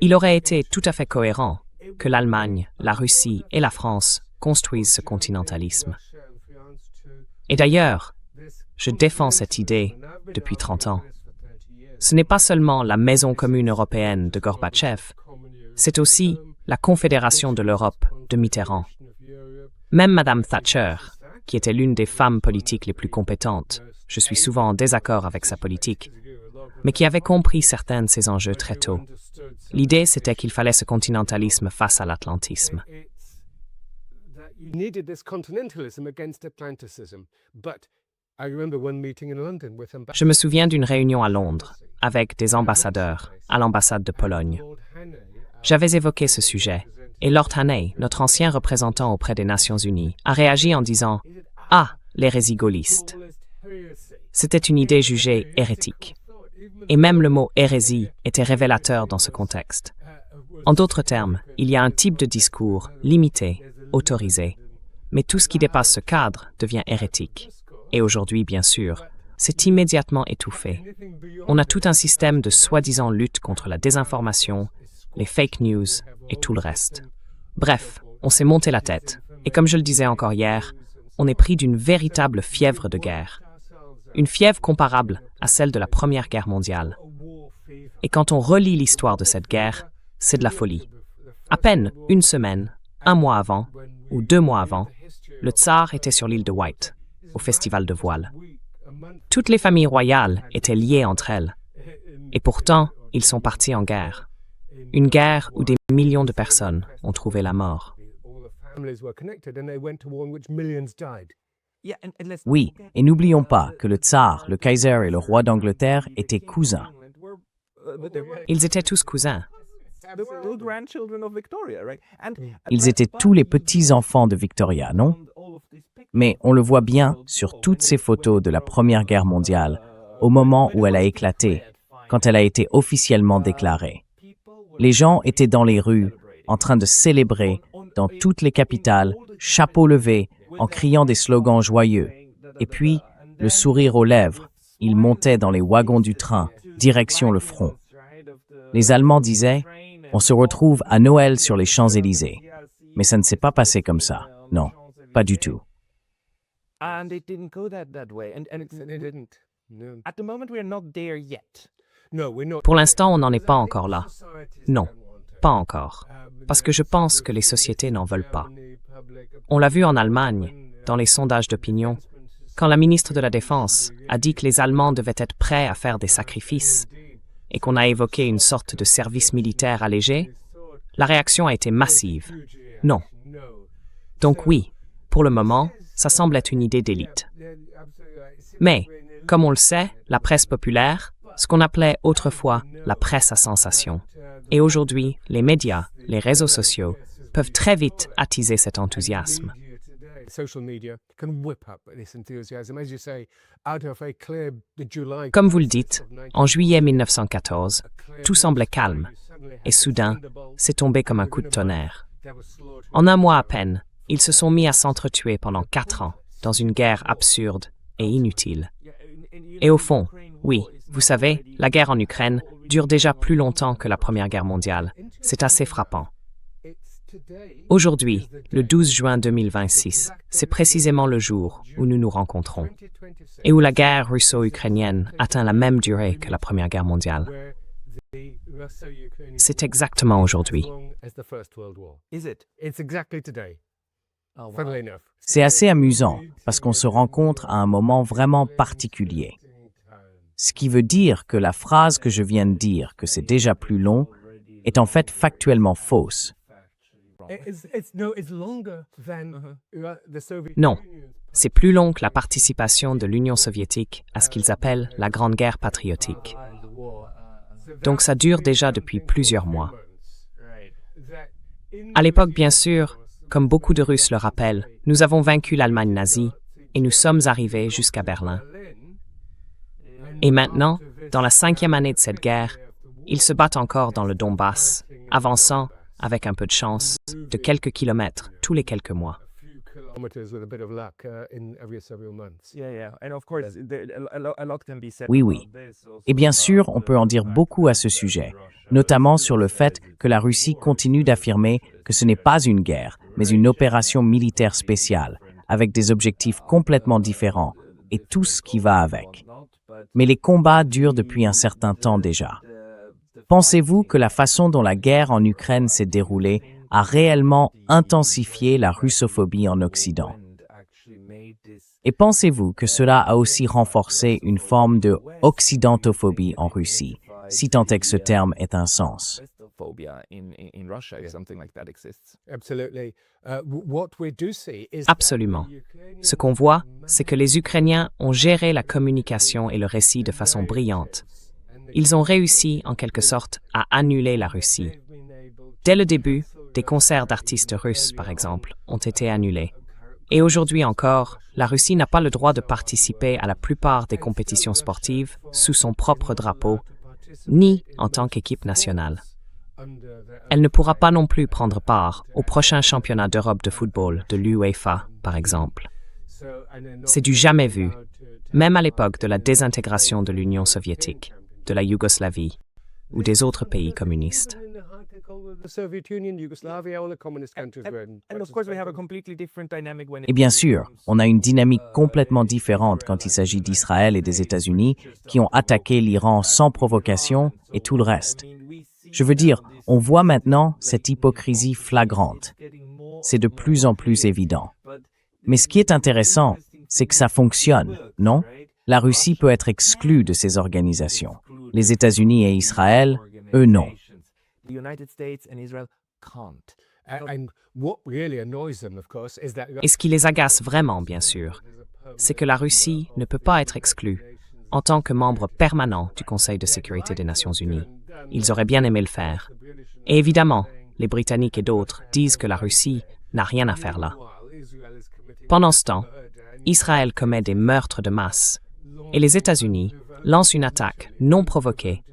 Il aurait été tout à fait cohérent que l'Allemagne, la Russie et la France construisent ce continentalisme. Et d'ailleurs, je défends cette idée depuis 30 ans. Ce n'est pas seulement la Maison commune européenne de Gorbatchev, c'est aussi la Confédération de l'Europe de Mitterrand. Même Madame Thatcher, qui était l'une des femmes politiques les plus compétentes, je suis souvent en désaccord avec sa politique, mais qui avait compris certains de ces enjeux très tôt. L'idée, c'était qu'il fallait ce continentalisme face à l'atlantisme. Je me souviens d'une réunion à Londres avec des ambassadeurs à l'ambassade de Pologne. J'avais évoqué ce sujet et Lord Haney, notre ancien représentant auprès des Nations Unies, a réagi en disant « Ah, l'hérésie gaulliste ». C'était une idée jugée hérétique. Et même le mot hérésie était révélateur dans ce contexte. En d'autres termes, il y a un type de discours limité, autorisé, mais tout ce qui dépasse ce cadre devient hérétique. Et aujourd'hui, bien sûr, c'est immédiatement étouffé. On a tout un système de soi-disant lutte contre la désinformation, les fake news et tout le reste. Bref, on s'est monté la tête. Et comme je le disais encore hier, on est pris d'une véritable fièvre de guerre. Une fièvre comparable à celle de la Première Guerre mondiale. Et quand on relit l'histoire de cette guerre, c'est de la folie. À peine une semaine, un mois avant, ou 2 mois avant, le tsar était sur l'île de White, au festival de voile. Toutes les familles royales étaient liées entre elles. Et pourtant, ils sont partis en guerre. Une guerre où des millions de personnes ont trouvé la mort. Oui, et n'oublions pas que le tsar, le Kaiser et le roi d'Angleterre étaient cousins. Ils étaient tous cousins. Ils étaient tous les petits-enfants de Victoria, non? Mais on le voit bien sur toutes ces photos de la Première Guerre mondiale, au moment où elle a éclaté, quand elle a été officiellement déclarée. Les gens étaient dans les rues, en train de célébrer, dans toutes les capitales, chapeau levé, en criant des slogans joyeux. Et puis, le sourire aux lèvres, ils montaient dans les wagons du train, direction le front. Les Allemands disaient « On se retrouve à Noël sur les Champs-Élysées ». Mais ça ne s'est pas passé comme ça. Non, pas du tout. Pour l'instant, on n'en est pas encore là. Non, pas encore. Parce que je pense que les sociétés n'en veulent pas. On l'a vu en Allemagne, dans les sondages d'opinion, quand la ministre de la Défense a dit que les Allemands devaient être prêts à faire des sacrifices et qu'on a évoqué une sorte de service militaire allégé, la réaction a été massive. Non. Donc oui, pour le moment, ça semble être une idée d'élite. Mais, comme on le sait, la presse populaire, ce qu'on appelait autrefois la presse à sensation, et aujourd'hui, les médias, les réseaux sociaux, peuvent très vite attiser cet enthousiasme. Comme vous le dites, en juillet 1914, tout semblait calme, et soudain, c'est tombé comme un coup de tonnerre. En un mois à peine, ils se sont mis à s'entretuer pendant 4 ans, dans une guerre absurde et inutile. Et au fond, oui, vous savez, la guerre en Ukraine dure déjà plus longtemps que la Première Guerre mondiale. C'est assez frappant. Aujourd'hui, le 12 juin 2026, c'est précisément le jour où nous nous rencontrons et où la guerre russo-ukrainienne atteint la même durée que la Première Guerre mondiale. C'est exactement aujourd'hui. C'est assez amusant parce qu'on se rencontre à un moment vraiment particulier. Ce qui veut dire que la phrase que je viens de dire, que c'est déjà plus long, est en fait factuellement fausse. Non, c'est plus long que la participation de l'Union soviétique à ce qu'ils appellent la Grande Guerre patriotique. Donc ça dure déjà depuis plusieurs mois. À l'époque, bien sûr, comme beaucoup de Russes le rappellent, nous avons vaincu l'Allemagne nazie et nous sommes arrivés jusqu'à Berlin. Et maintenant, dans la 5e année de cette guerre, ils se battent encore dans le Donbass, avançant, avec un peu de chance, de quelques kilomètres tous les quelques mois. Oui, oui. Et bien sûr, on peut en dire beaucoup à ce sujet, notamment sur le fait que la Russie continue d'affirmer que ce n'est pas une guerre, mais une opération militaire spéciale, avec des objectifs complètement différents, et tout ce qui va avec. Mais les combats durent depuis un certain temps déjà. Pensez-vous que la façon dont la guerre en Ukraine s'est déroulée a réellement intensifié la russophobie en Occident? Et pensez-vous que cela a aussi renforcé une forme de occidentophobie en Russie, si tant est que ce terme ait un sens? Russophobia in Russia if something like that exists. Absolument. Ce qu'on voit, c'est que les Ukrainiens ont géré la communication et le récit de façon brillante. Ils ont réussi, en quelque sorte, à annuler la Russie. Dès le début, des concerts d'artistes russes, par exemple, ont été annulés. Et aujourd'hui encore, la Russie n'a pas le droit de participer à la plupart des compétitions sportives sous son propre drapeau, ni en tant qu'équipe nationale. Elle ne pourra pas non plus prendre part au prochain championnat d'Europe de football de l'UEFA, par exemple. C'est du jamais vu, même à l'époque de la désintégration de l'Union soviétique, de la Yougoslavie ou des autres pays communistes. Et bien sûr, on a une dynamique complètement différente quand il s'agit d'Israël et des États-Unis qui ont attaqué l'Iran sans provocation et tout le reste. Je veux dire, on voit maintenant cette hypocrisie flagrante. C'est de plus en plus évident. Mais ce qui est intéressant, c'est que ça fonctionne, non? La Russie peut être exclue de ces organisations. Les États-Unis et Israël, eux non. Et ce qui les agace vraiment, bien sûr, c'est que la Russie ne peut pas être exclue en tant que membre permanent du Conseil de sécurité des Nations unies. Ils auraient bien aimé le faire. Et évidemment, les Britanniques et d'autres disent que la Russie n'a rien à faire là. Pendant ce temps, Israël commet des meurtres de masse et les États-Unis lancent une attaque non provoquée,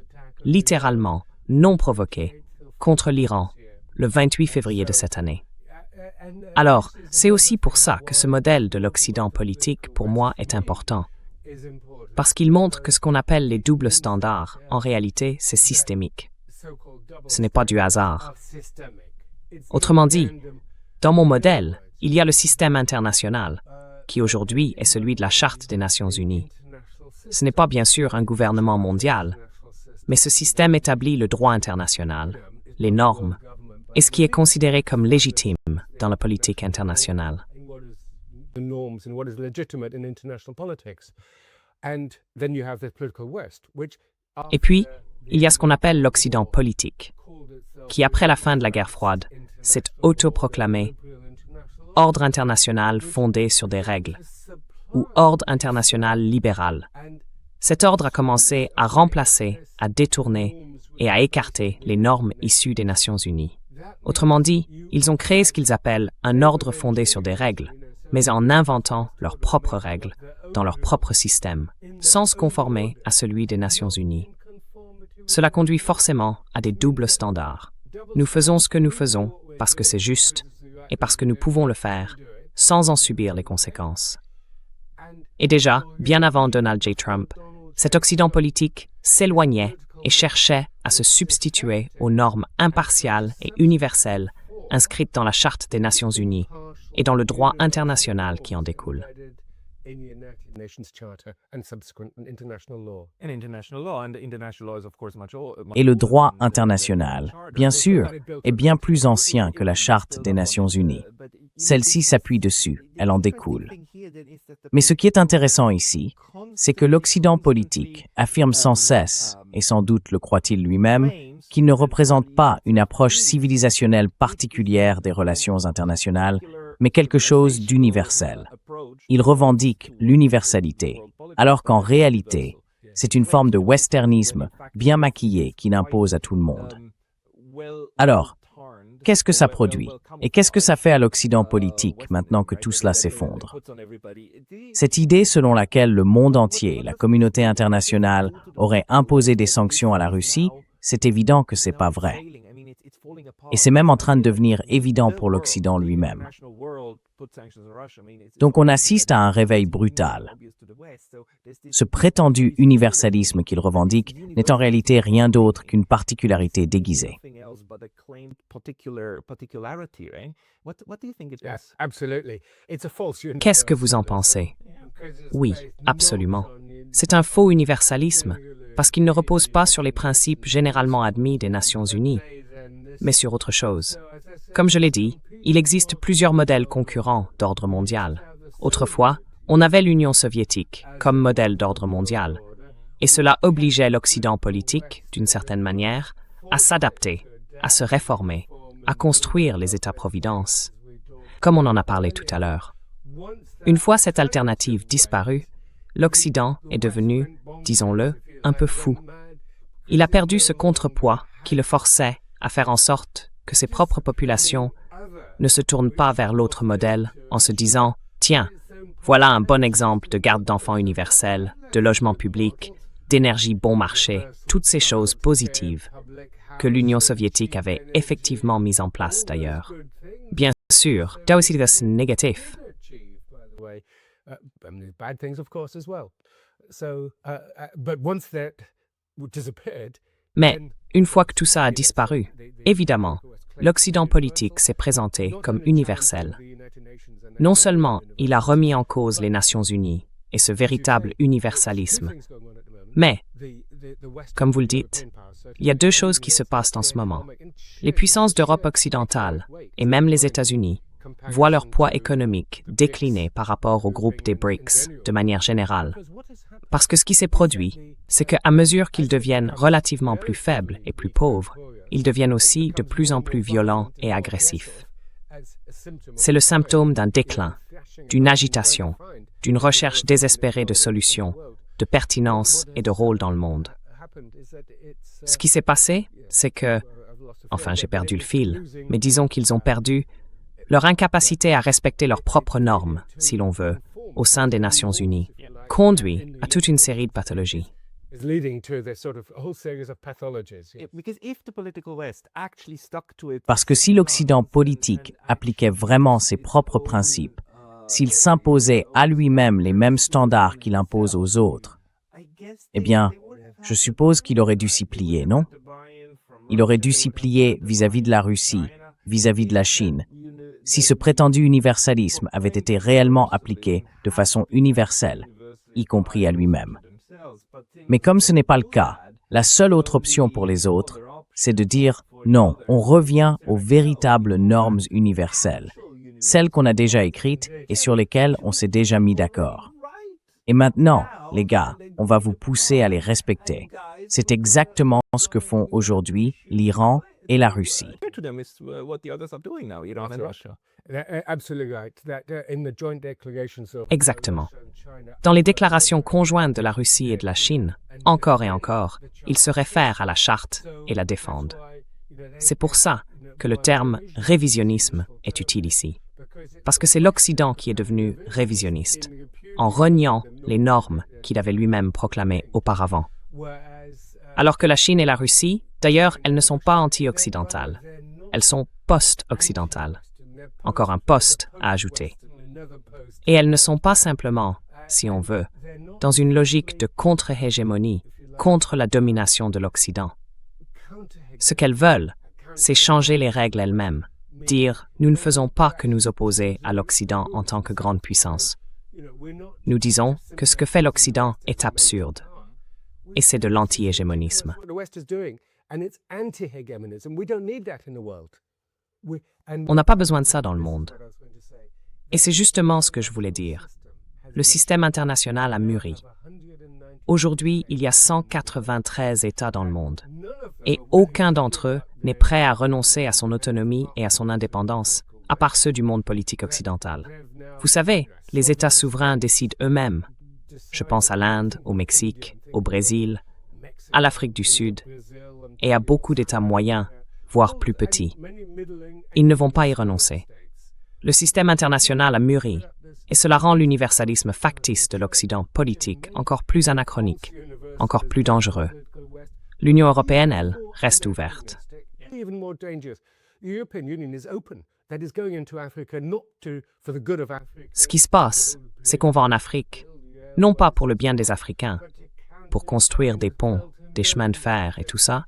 littéralement non provoquée, contre l'Iran le 28 février de cette année. Alors, c'est aussi pour ça que ce modèle de l'Occident politique, pour moi, est important. Parce qu'il montre que ce qu'on appelle les doubles standards, en réalité, c'est systémique. Ce n'est pas du hasard. Autrement dit, dans mon modèle, il y a le système international, qui aujourd'hui est celui de la Charte des Nations unies. Ce n'est pas bien sûr un gouvernement mondial, mais ce système établit le droit international, les normes, et ce qui est considéré comme légitime dans la politique internationale. Et puis, il y a ce qu'on appelle l'Occident politique, qui, après la fin de la guerre froide, s'est autoproclamé ordre international fondé sur des règles, ou ordre international libéral. Cet ordre a commencé à remplacer, à détourner et à écarter les normes issues des Nations unies. Autrement dit, ils ont créé ce qu'ils appellent un ordre fondé sur des règles, mais en inventant leurs propres règles, dans leur propre système, sans se conformer à celui des Nations unies. Cela conduit forcément à des doubles standards. Nous faisons ce que nous faisons parce que c'est juste et parce que nous pouvons le faire sans en subir les conséquences. Et déjà, bien avant Donald J. Trump, cet Occident politique s'éloignait et cherchait à se substituer aux normes impartiales et universelles inscrites dans la Charte des Nations unies et dans le droit international qui en découle. Et le droit international, bien sûr, est bien plus ancien que la Charte des Nations unies. Celle-ci s'appuie dessus, elle en découle. Mais ce qui est intéressant ici, c'est que l'Occident politique affirme sans cesse, et sans doute le croit-il lui-même, qu'il ne représente pas une approche civilisationnelle particulière des relations internationales, mais quelque chose d'universel. Il revendique l'universalité, alors qu'en réalité, c'est une forme de westernisme bien maquillé qu'il impose à tout le monde. Alors, qu'est-ce que ça produit? Et qu'est-ce que ça fait à l'Occident politique maintenant que tout cela s'effondre? Cette idée selon laquelle le monde entier, la communauté internationale, aurait imposé des sanctions à la Russie, c'est évident que c'est pas vrai. Et c'est même en train de devenir évident pour l'Occident lui-même. Donc on assiste à un réveil brutal. Ce prétendu universalisme qu'il revendique n'est en réalité rien d'autre qu'une particularité déguisée. Qu'est-ce que vous en pensez? Oui, absolument. C'est un faux universalisme, parce qu'il ne repose pas sur les principes généralement admis des Nations unies, mais sur autre chose. Comme je l'ai dit, il existe plusieurs modèles concurrents d'ordre mondial. Autrefois, on avait l'Union soviétique comme modèle d'ordre mondial, et cela obligeait l'Occident politique, d'une certaine manière, à s'adapter à se réformer, à construire les États-providence, comme on en a parlé tout à l'heure. Une fois cette alternative disparue, l'Occident est devenu, disons-le, un peu fou. Il a perdu ce contrepoids qui le forçait à faire en sorte que ses propres populations ne se tournent pas vers l'autre modèle en se disant « Tiens, voilà un bon exemple de garde d'enfants universelle, de logement public, d'énergie bon marché, toutes ces choses positives que l'Union soviétique avait effectivement mises en place d'ailleurs. » Bien sûr, il y a aussi des négatifs. Mais une fois que tout ça a disparu, évidemment, l'Occident politique s'est présenté comme universel. Non seulement il a remis en cause les Nations Unies et ce véritable universalisme, mais, comme vous le dites, il y a deux choses qui se passent en ce moment. Les puissances d'Europe occidentale, et même les États-Unis, voient leur poids économique décliner par rapport au groupe des BRICS de manière générale. Parce que ce qui s'est produit, c'est qu'à mesure qu'ils deviennent relativement plus faibles et plus pauvres, ils deviennent aussi de plus en plus violents et agressifs. C'est le symptôme d'un déclin, d'une agitation, d'une recherche désespérée de solutions, de pertinence et de rôle dans le monde. Ce qui s'est passé, c'est que, enfin j'ai perdu le fil, mais disons qu'ils ont perdu leur incapacité à respecter leurs propres normes, si l'on veut, au sein des Nations Unies, conduit à toute une série de pathologies. Parce que si l'Occident politique appliquait vraiment ses propres principes, s'il s'imposait à lui-même les mêmes standards qu'il impose aux autres, eh bien, je suppose qu'il aurait dû s'y plier, non? Il aurait dû s'y plier vis-à-vis de la Russie, vis-à-vis de la Chine, si ce prétendu universalisme avait été réellement appliqué de façon universelle, y compris à lui-même. Mais comme ce n'est pas le cas, la seule autre option pour les autres, c'est de dire non, on revient aux véritables normes universelles, celles qu'on a déjà écrites et sur lesquelles on s'est déjà mis d'accord. Et maintenant, les gars, on va vous pousser à les respecter. C'est exactement ce que font aujourd'hui l'Iran et la Russie. Exactement. Dans les déclarations conjointes de la Russie et de la Chine, encore et encore, ils se réfèrent à la charte et la défendent. C'est pour ça que le terme révisionnisme est utile ici. Parce que c'est l'Occident qui est devenu révisionniste, en reniant les normes qu'il avait lui-même proclamées auparavant. Alors que la Chine et la Russie, d'ailleurs, elles ne sont pas anti-occidentales. Elles sont post-occidentales. Encore un post à ajouter. Et elles ne sont pas simplement, si on veut, dans une logique de contre-hégémonie, contre la domination de l'Occident. Ce qu'elles veulent, c'est changer les règles elles-mêmes, dire « nous ne faisons pas que nous opposer à l'Occident en tant que grande puissance ». Nous disons que ce que fait l'Occident est absurde. Et c'est de l'anti-hégémonisme. On n'a pas besoin de ça dans le monde. Et c'est justement ce que je voulais dire. Le système international a mûri. Aujourd'hui, il y a 193 États dans le monde. Et aucun d'entre eux n'est prêt à renoncer à son autonomie et à son indépendance, à part ceux du monde politique occidental. Vous savez, les États souverains décident eux-mêmes. Je pense à l'Inde, au Mexique, au Brésil, à l'Afrique du Sud et à beaucoup d'États moyens, voire plus petits. Ils ne vont pas y renoncer. Le système international a mûri et cela rend l'universalisme factice de l'Occident politique encore plus anachronique, encore plus dangereux. L'Union européenne, elle, reste ouverte. Ce qui se passe, c'est qu'on va en Afrique, non pas pour le bien des Africains, pour construire des ponts, des chemins de fer et tout ça,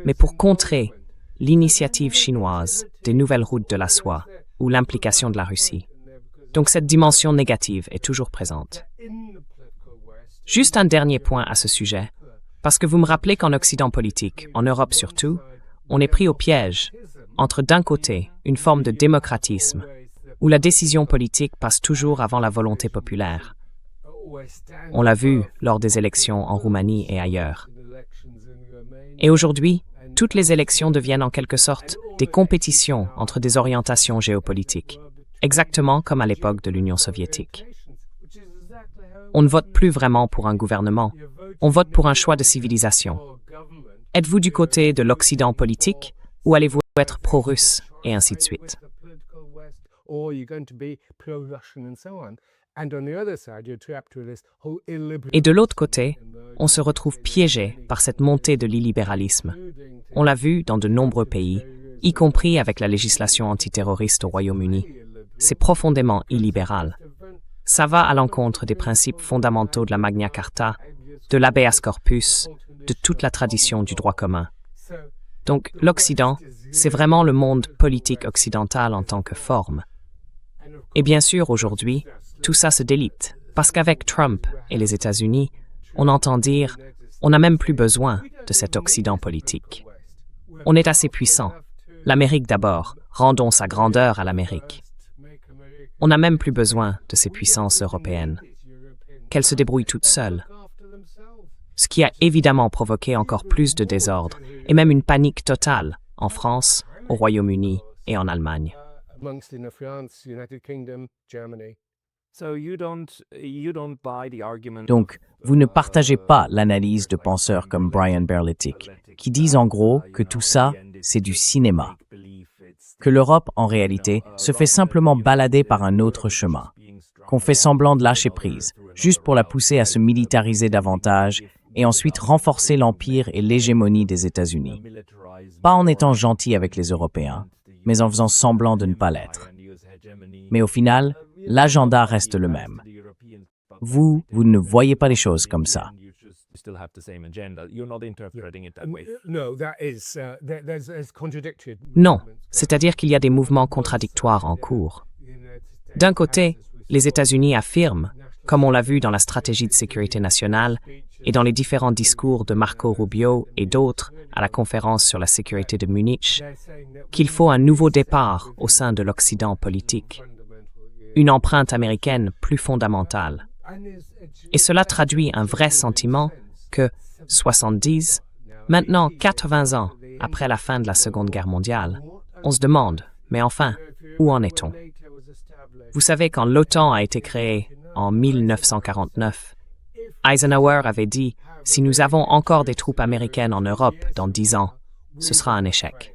mais pour contrer l'initiative chinoise des nouvelles routes de la soie ou l'implication de la Russie. Donc cette dimension négative est toujours présente. Juste un dernier point à ce sujet, parce que vous me rappelez qu'en Occident politique, en Europe surtout, on est pris au piège entre d'un côté une forme de démocratisme, où la décision politique passe toujours avant la volonté populaire. On l'a vu lors des élections en Roumanie et ailleurs. Et aujourd'hui, toutes les élections deviennent en quelque sorte des compétitions entre des orientations géopolitiques, exactement comme à l'époque de l'Union soviétique. On ne vote plus vraiment pour un gouvernement, on vote pour un choix de civilisation. Êtes-vous du côté de l'Occident politique ou allez-vous être pro-russe et ainsi de suite? Et de l'autre côté, on se retrouve piégé par cette montée de l'illibéralisme. On l'a vu dans de nombreux pays, y compris avec la législation antiterroriste au Royaume-Uni. C'est profondément illibéral. Ça va à l'encontre des principes fondamentaux de la Magna Carta, de l'habeas corpus, de toute la tradition du droit commun. Donc l'Occident, c'est vraiment le monde politique occidental en tant que forme. Et bien sûr, aujourd'hui, tout ça se délite, parce qu'avec Trump et les États-Unis, on entend dire « on n'a même plus besoin de cet Occident politique. On est assez puissant. L'Amérique d'abord, rendons sa grandeur à l'Amérique. On n'a même plus besoin de ces puissances européennes. Qu'elles se débrouillent toutes seules. » Ce qui a évidemment provoqué encore plus de désordre et même une panique totale en France, au Royaume-Uni et en Allemagne. Donc, vous ne partagez pas l'analyse de penseurs comme Brian Berletic, qui disent en gros que tout ça, c'est du cinéma. Que l'Europe, en réalité, se fait simplement balader par un autre chemin. Qu'on fait semblant de lâcher prise, juste pour la pousser à se militariser davantage et ensuite renforcer l'empire et l'hégémonie des États-Unis. Pas en étant gentil avec les Européens, mais en faisant semblant de ne pas l'être. Mais au final, l'agenda reste le même. Vous ne voyez pas les choses comme ça. Non, c'est-à-dire qu'il y a des mouvements contradictoires en cours. D'un côté, les États-Unis affirment, comme on l'a vu dans la stratégie de sécurité nationale et dans les différents discours de Marco Rubio et d'autres à la conférence sur la sécurité de Munich, qu'il faut un nouveau départ au sein de l'Occident politique, une empreinte américaine plus fondamentale. Et cela traduit un vrai sentiment que 70, maintenant 80 ans après la fin de la Seconde Guerre mondiale, on se demande, mais enfin, où en est-on? Vous savez, quand l'OTAN a été créée en 1949, Eisenhower avait dit « Si nous avons encore des troupes américaines en Europe dans 10 ans, ce sera un échec. »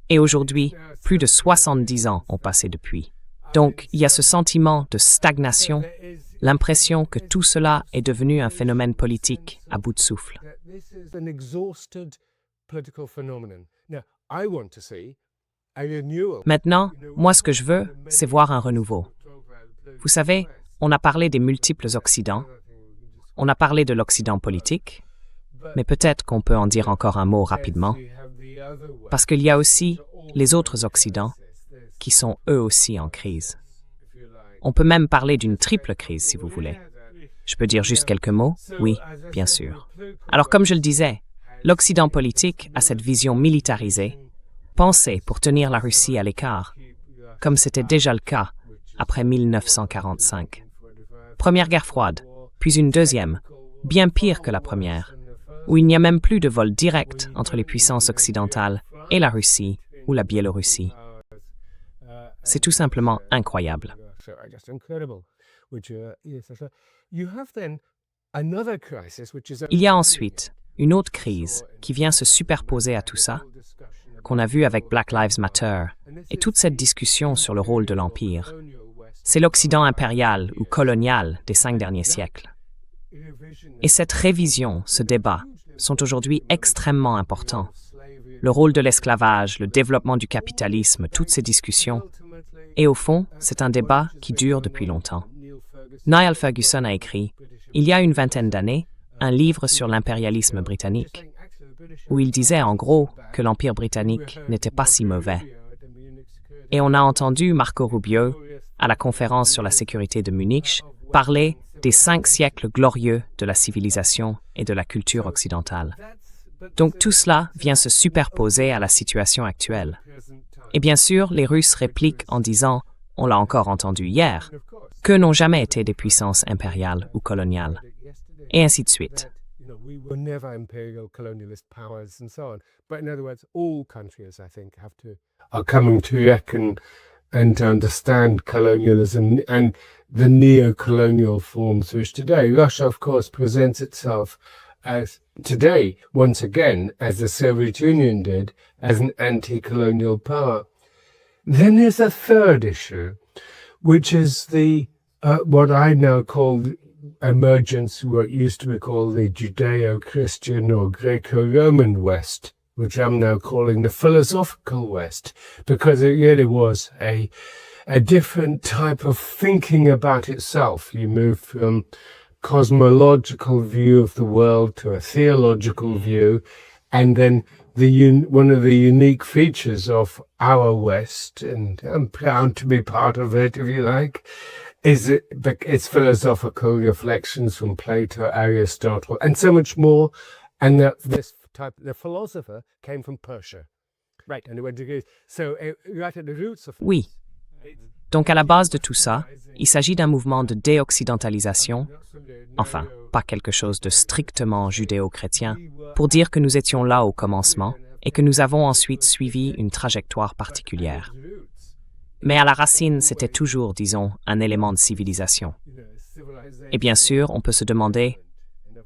Et aujourd'hui, plus de 70 ans ont passé depuis. Donc, il y a ce sentiment de stagnation, l'impression que tout cela est devenu un phénomène politique à bout de souffle. Maintenant, moi ce que je veux, c'est voir un renouveau. Vous savez, on a parlé des multiples Occidents, on a parlé de l'Occident politique, mais peut-être qu'on peut en dire encore un mot rapidement, parce qu'il y a aussi les autres Occidents qui sont eux aussi en crise. On peut même parler d'une triple crise si vous voulez. Je peux dire juste quelques mots? Oui, bien sûr. Alors comme je le disais, l'Occident politique a cette vision militarisée, pensée pour tenir la Russie à l'écart, comme c'était déjà le cas après 1945. Première guerre froide, puis une deuxième, bien pire que la première, où il n'y a même plus de vol direct entre les puissances occidentales et la Russie ou la Biélorussie. C'est tout simplement incroyable. Il y a ensuite une autre crise qui vient se superposer à tout ça, qu'on a vu avec Black Lives Matter et toute cette discussion sur le rôle de l'Empire. C'est l'Occident impérial ou colonial des 5 derniers siècles. Et cette révision, ce débat, sont aujourd'hui extrêmement importants. Le rôle de l'esclavage, le développement du capitalisme, toutes ces discussions. Et au fond, c'est un débat qui dure depuis longtemps. Niall Ferguson a écrit, il y a une vingtaine d'années, un livre sur l'impérialisme britannique, où il disait en gros que l'Empire britannique n'était pas si mauvais. Et on a entendu Marco Rubio, à la conférence sur la sécurité de Munich, parler des 5 siècles glorieux de la civilisation et de la culture occidentale. Donc tout cela vient se superposer à la situation actuelle. Et bien sûr, les Russes répliquent en disant, on l'a encore entendu hier, qu'eux n'ont jamais été des puissances impériales ou coloniales. Et ainsi de suite. We were never imperial colonialist powers and so on. But in other words, all countries, I think, are coming to reckon and to understand colonialism and the neo-colonial forms which today, Russia, of course, presents itself as today, once again, as the Soviet Union did, as an anti-colonial power. Then there's a third issue, which is the what I now call emergence, what used to be called the Judeo-Christian or Greco-Roman West, which I'm now calling the philosophical West, because it really was a different type of thinking about itself. You move from cosmological view of the world to a theological view, and then one of the unique features of our West, and I'm proud to be part of it, if you like, is its philosophical reflections from Plato, Aristotle, and so much more, and that the philosopher came from Persia. Right. And it went to Greece. So right at the roots of Oui. Donc à la base de tout ça, il s'agit d'un mouvement de déoccidentalisation, enfin, pas quelque chose de strictement judéo-chrétien, pour dire que nous étions là au commencement et que nous avons ensuite suivi une trajectoire particulière. Mais à la racine, c'était toujours, disons, un élément de civilisation. Et bien sûr, on peut se demander,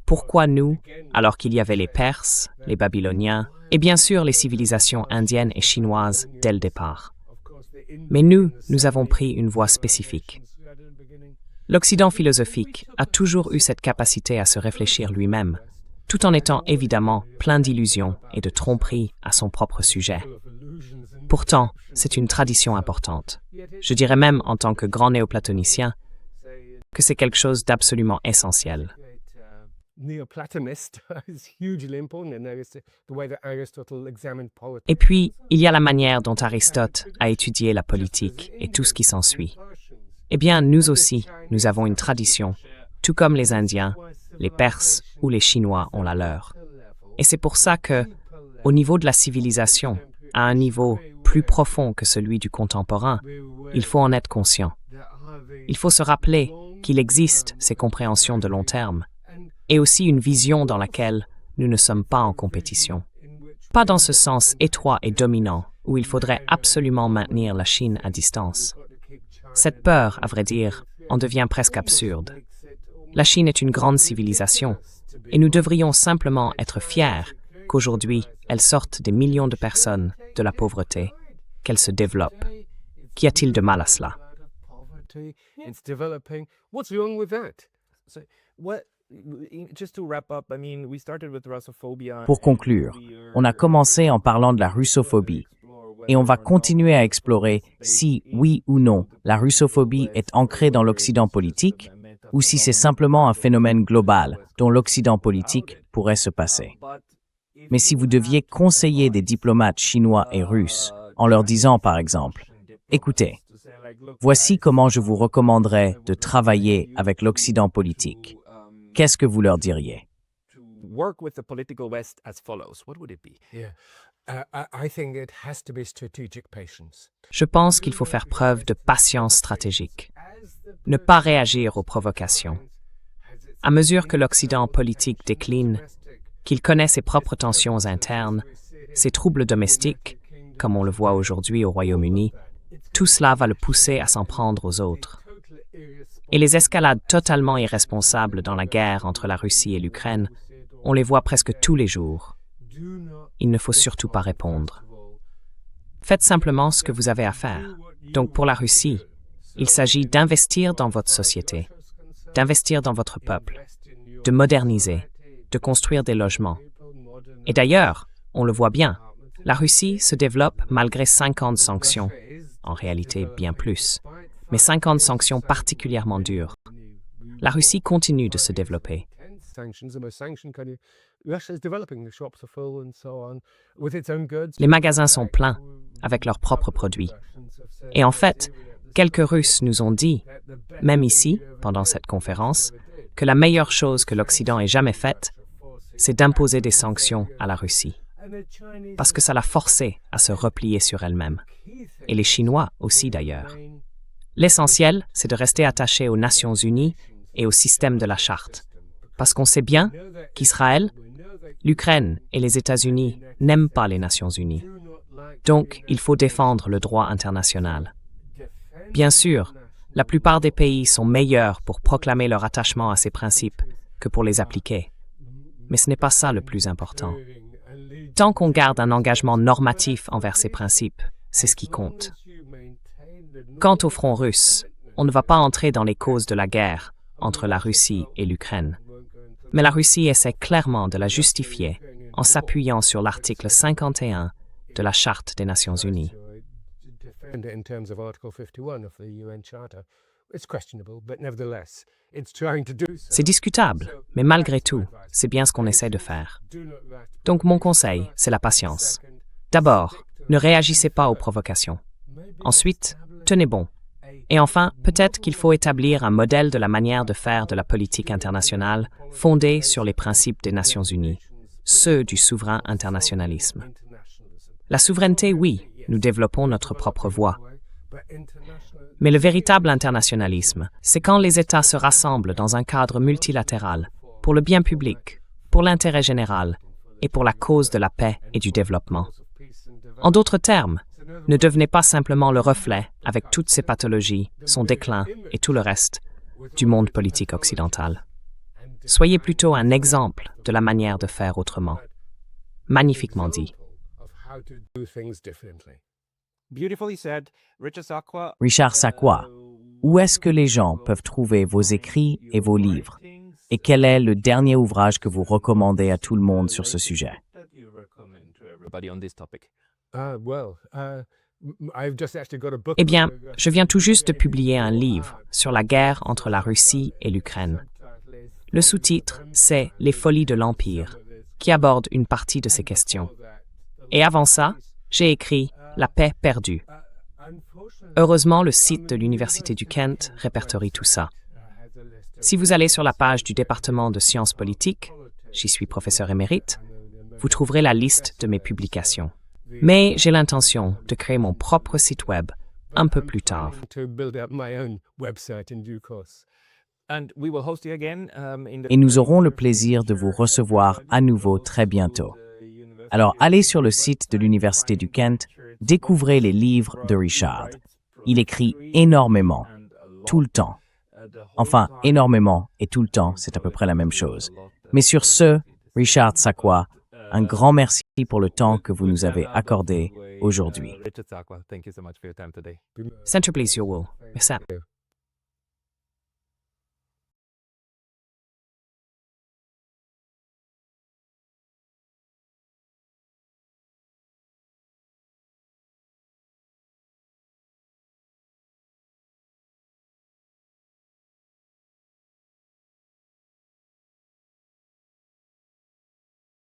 pourquoi nous, alors qu'il y avait les Perses, les Babyloniens, et bien sûr les civilisations indiennes et chinoises dès le départ? Mais nous avons pris une voie spécifique. L'Occident philosophique a toujours eu cette capacité à se réfléchir lui-même, tout en étant évidemment plein d'illusions et de tromperies à son propre sujet. Pourtant, c'est une tradition importante. Je dirais même, en tant que grand néoplatonicien, que c'est quelque chose d'absolument essentiel. Et puis, il y a la manière dont Aristote a étudié la politique et tout ce qui s'ensuit. Eh bien, nous aussi, nous avons une tradition, tout comme les Indiens, les Perses ou les Chinois ont la leur. Et c'est pour ça que, au niveau de la civilisation, à un niveau plus profond que celui du contemporain, il faut en être conscient. Il faut se rappeler qu'il existe ces compréhensions de long terme, et aussi une vision dans laquelle nous ne sommes pas en compétition. Pas dans ce sens étroit et dominant où il faudrait absolument maintenir la Chine à distance. Cette peur, à vrai dire, en devient presque absurde. La Chine est une grande civilisation, et nous devrions simplement être fiers qu'aujourd'hui, elle sorte des millions de personnes de la pauvreté, qu'elle se développe. Qu'y a-t-il de mal à cela? Pour conclure, on a commencé en parlant de la russophobie, et on va continuer à explorer si, oui ou non, la russophobie est ancrée dans l'Occident politique, ou si c'est simplement un phénomène global dont l'Occident politique pourrait se passer. Mais si vous deviez conseiller des diplomates chinois et russes, en leur disant par exemple, « Écoutez, voici comment je vous recommanderais de travailler avec l'Occident politique », qu'est-ce que vous leur diriez? Work with the political West as follows. What would it be? I think it has to be strategic patience. Je pense qu'il faut faire preuve de patience stratégique. Ne pas réagir aux provocations. À mesure que l'Occident politique décline, qu'il connaît ses propres tensions internes, ses troubles domestiques, comme on le voit aujourd'hui au Royaume-Uni, tout cela va le pousser à s'en prendre aux autres. Et les escalades totalement irresponsables dans la guerre entre la Russie et l'Ukraine, on les voit presque tous les jours. Il ne faut surtout pas répondre. Faites simplement ce que vous avez à faire. Donc pour la Russie, il s'agit d'investir dans votre société, d'investir dans votre peuple, de moderniser, de construire des logements. Et d'ailleurs, on le voit bien, la Russie se développe malgré 50 sanctions, en réalité bien plus, mais 50 sanctions particulièrement dures. La Russie continue de se développer. Les magasins sont pleins avec leurs propres produits. Et en fait, quelques Russes nous ont dit, même ici, pendant cette conférence, que la meilleure chose que l'Occident ait jamais faite, c'est d'imposer des sanctions à la Russie. Parce que ça l'a forcée à se replier sur elle-même. Et les Chinois aussi d'ailleurs. L'essentiel, c'est de rester attaché aux Nations Unies et au système de la Charte. parce qu'on sait bien qu'Israël, l'Ukraine et les États-Unis n'aiment pas les Nations Unies. Donc, il faut défendre le droit international. Bien sûr, la plupart des pays sont meilleurs pour proclamer leur attachement à ces principes que pour les appliquer. Mais ce n'est pas ça le plus important. Tant qu'on garde un engagement normatif envers ces principes, c'est ce qui compte. Quant au front russe, on ne va pas entrer dans les causes de la guerre entre la Russie et l'Ukraine. Mais la Russie essaie clairement de la justifier en s'appuyant sur l'article 51 de la Charte des Nations Unies. C'est discutable, mais malgré tout, c'est bien ce qu'on essaie de faire. Donc mon conseil, c'est la patience. D'abord, ne réagissez pas aux provocations. Ensuite, tenez bon. Et enfin, peut-être qu'il faut établir un modèle de la manière de faire de la politique internationale fondée sur les principes des Nations Unies, ceux du souverain internationalisme. La souveraineté, oui, nous développons notre propre voie. Mais le véritable internationalisme, c'est quand les États se rassemblent dans un cadre multilatéral, pour le bien public, pour l'intérêt général et pour la cause de la paix et du développement. En d'autres termes, ne devenez pas simplement le reflet, avec toutes ses pathologies, son déclin et tout le reste, du monde politique occidental. Soyez plutôt un exemple de la manière de faire autrement. Magnifiquement dit. Richard Sakwa, où est-ce que les gens peuvent trouver vos écrits et vos livres? Et quel est le dernier ouvrage que vous recommandez à tout le monde sur ce sujet? Eh bien, je viens tout juste de publier un livre sur la guerre entre la Russie et l'Ukraine. Le sous-titre, c'est « Les folies de l'Empire », qui aborde une partie de ces questions. Et avant ça, j'ai écrit « La paix perdue ». Heureusement, le site de l'Université du Kent répertorie tout ça. Si vous allez sur la page du département de sciences politiques, j'y suis professeur émérite, vous trouverez la liste de mes publications. Mais j'ai l'intention de créer mon propre site web un peu plus tard. Et nous aurons le plaisir de vous recevoir à nouveau très bientôt. Alors allez sur le site de l'Université du Kent, découvrez les livres de Richard. Il écrit énormément, tout le temps. Enfin, énormément et tout le temps, c'est à peu près la même chose. Mais sur ce, Richard Sakwa, un grand merci pour le temps que vous nous avez accordé aujourd'hui. C'est un plaisir, Will. Merci.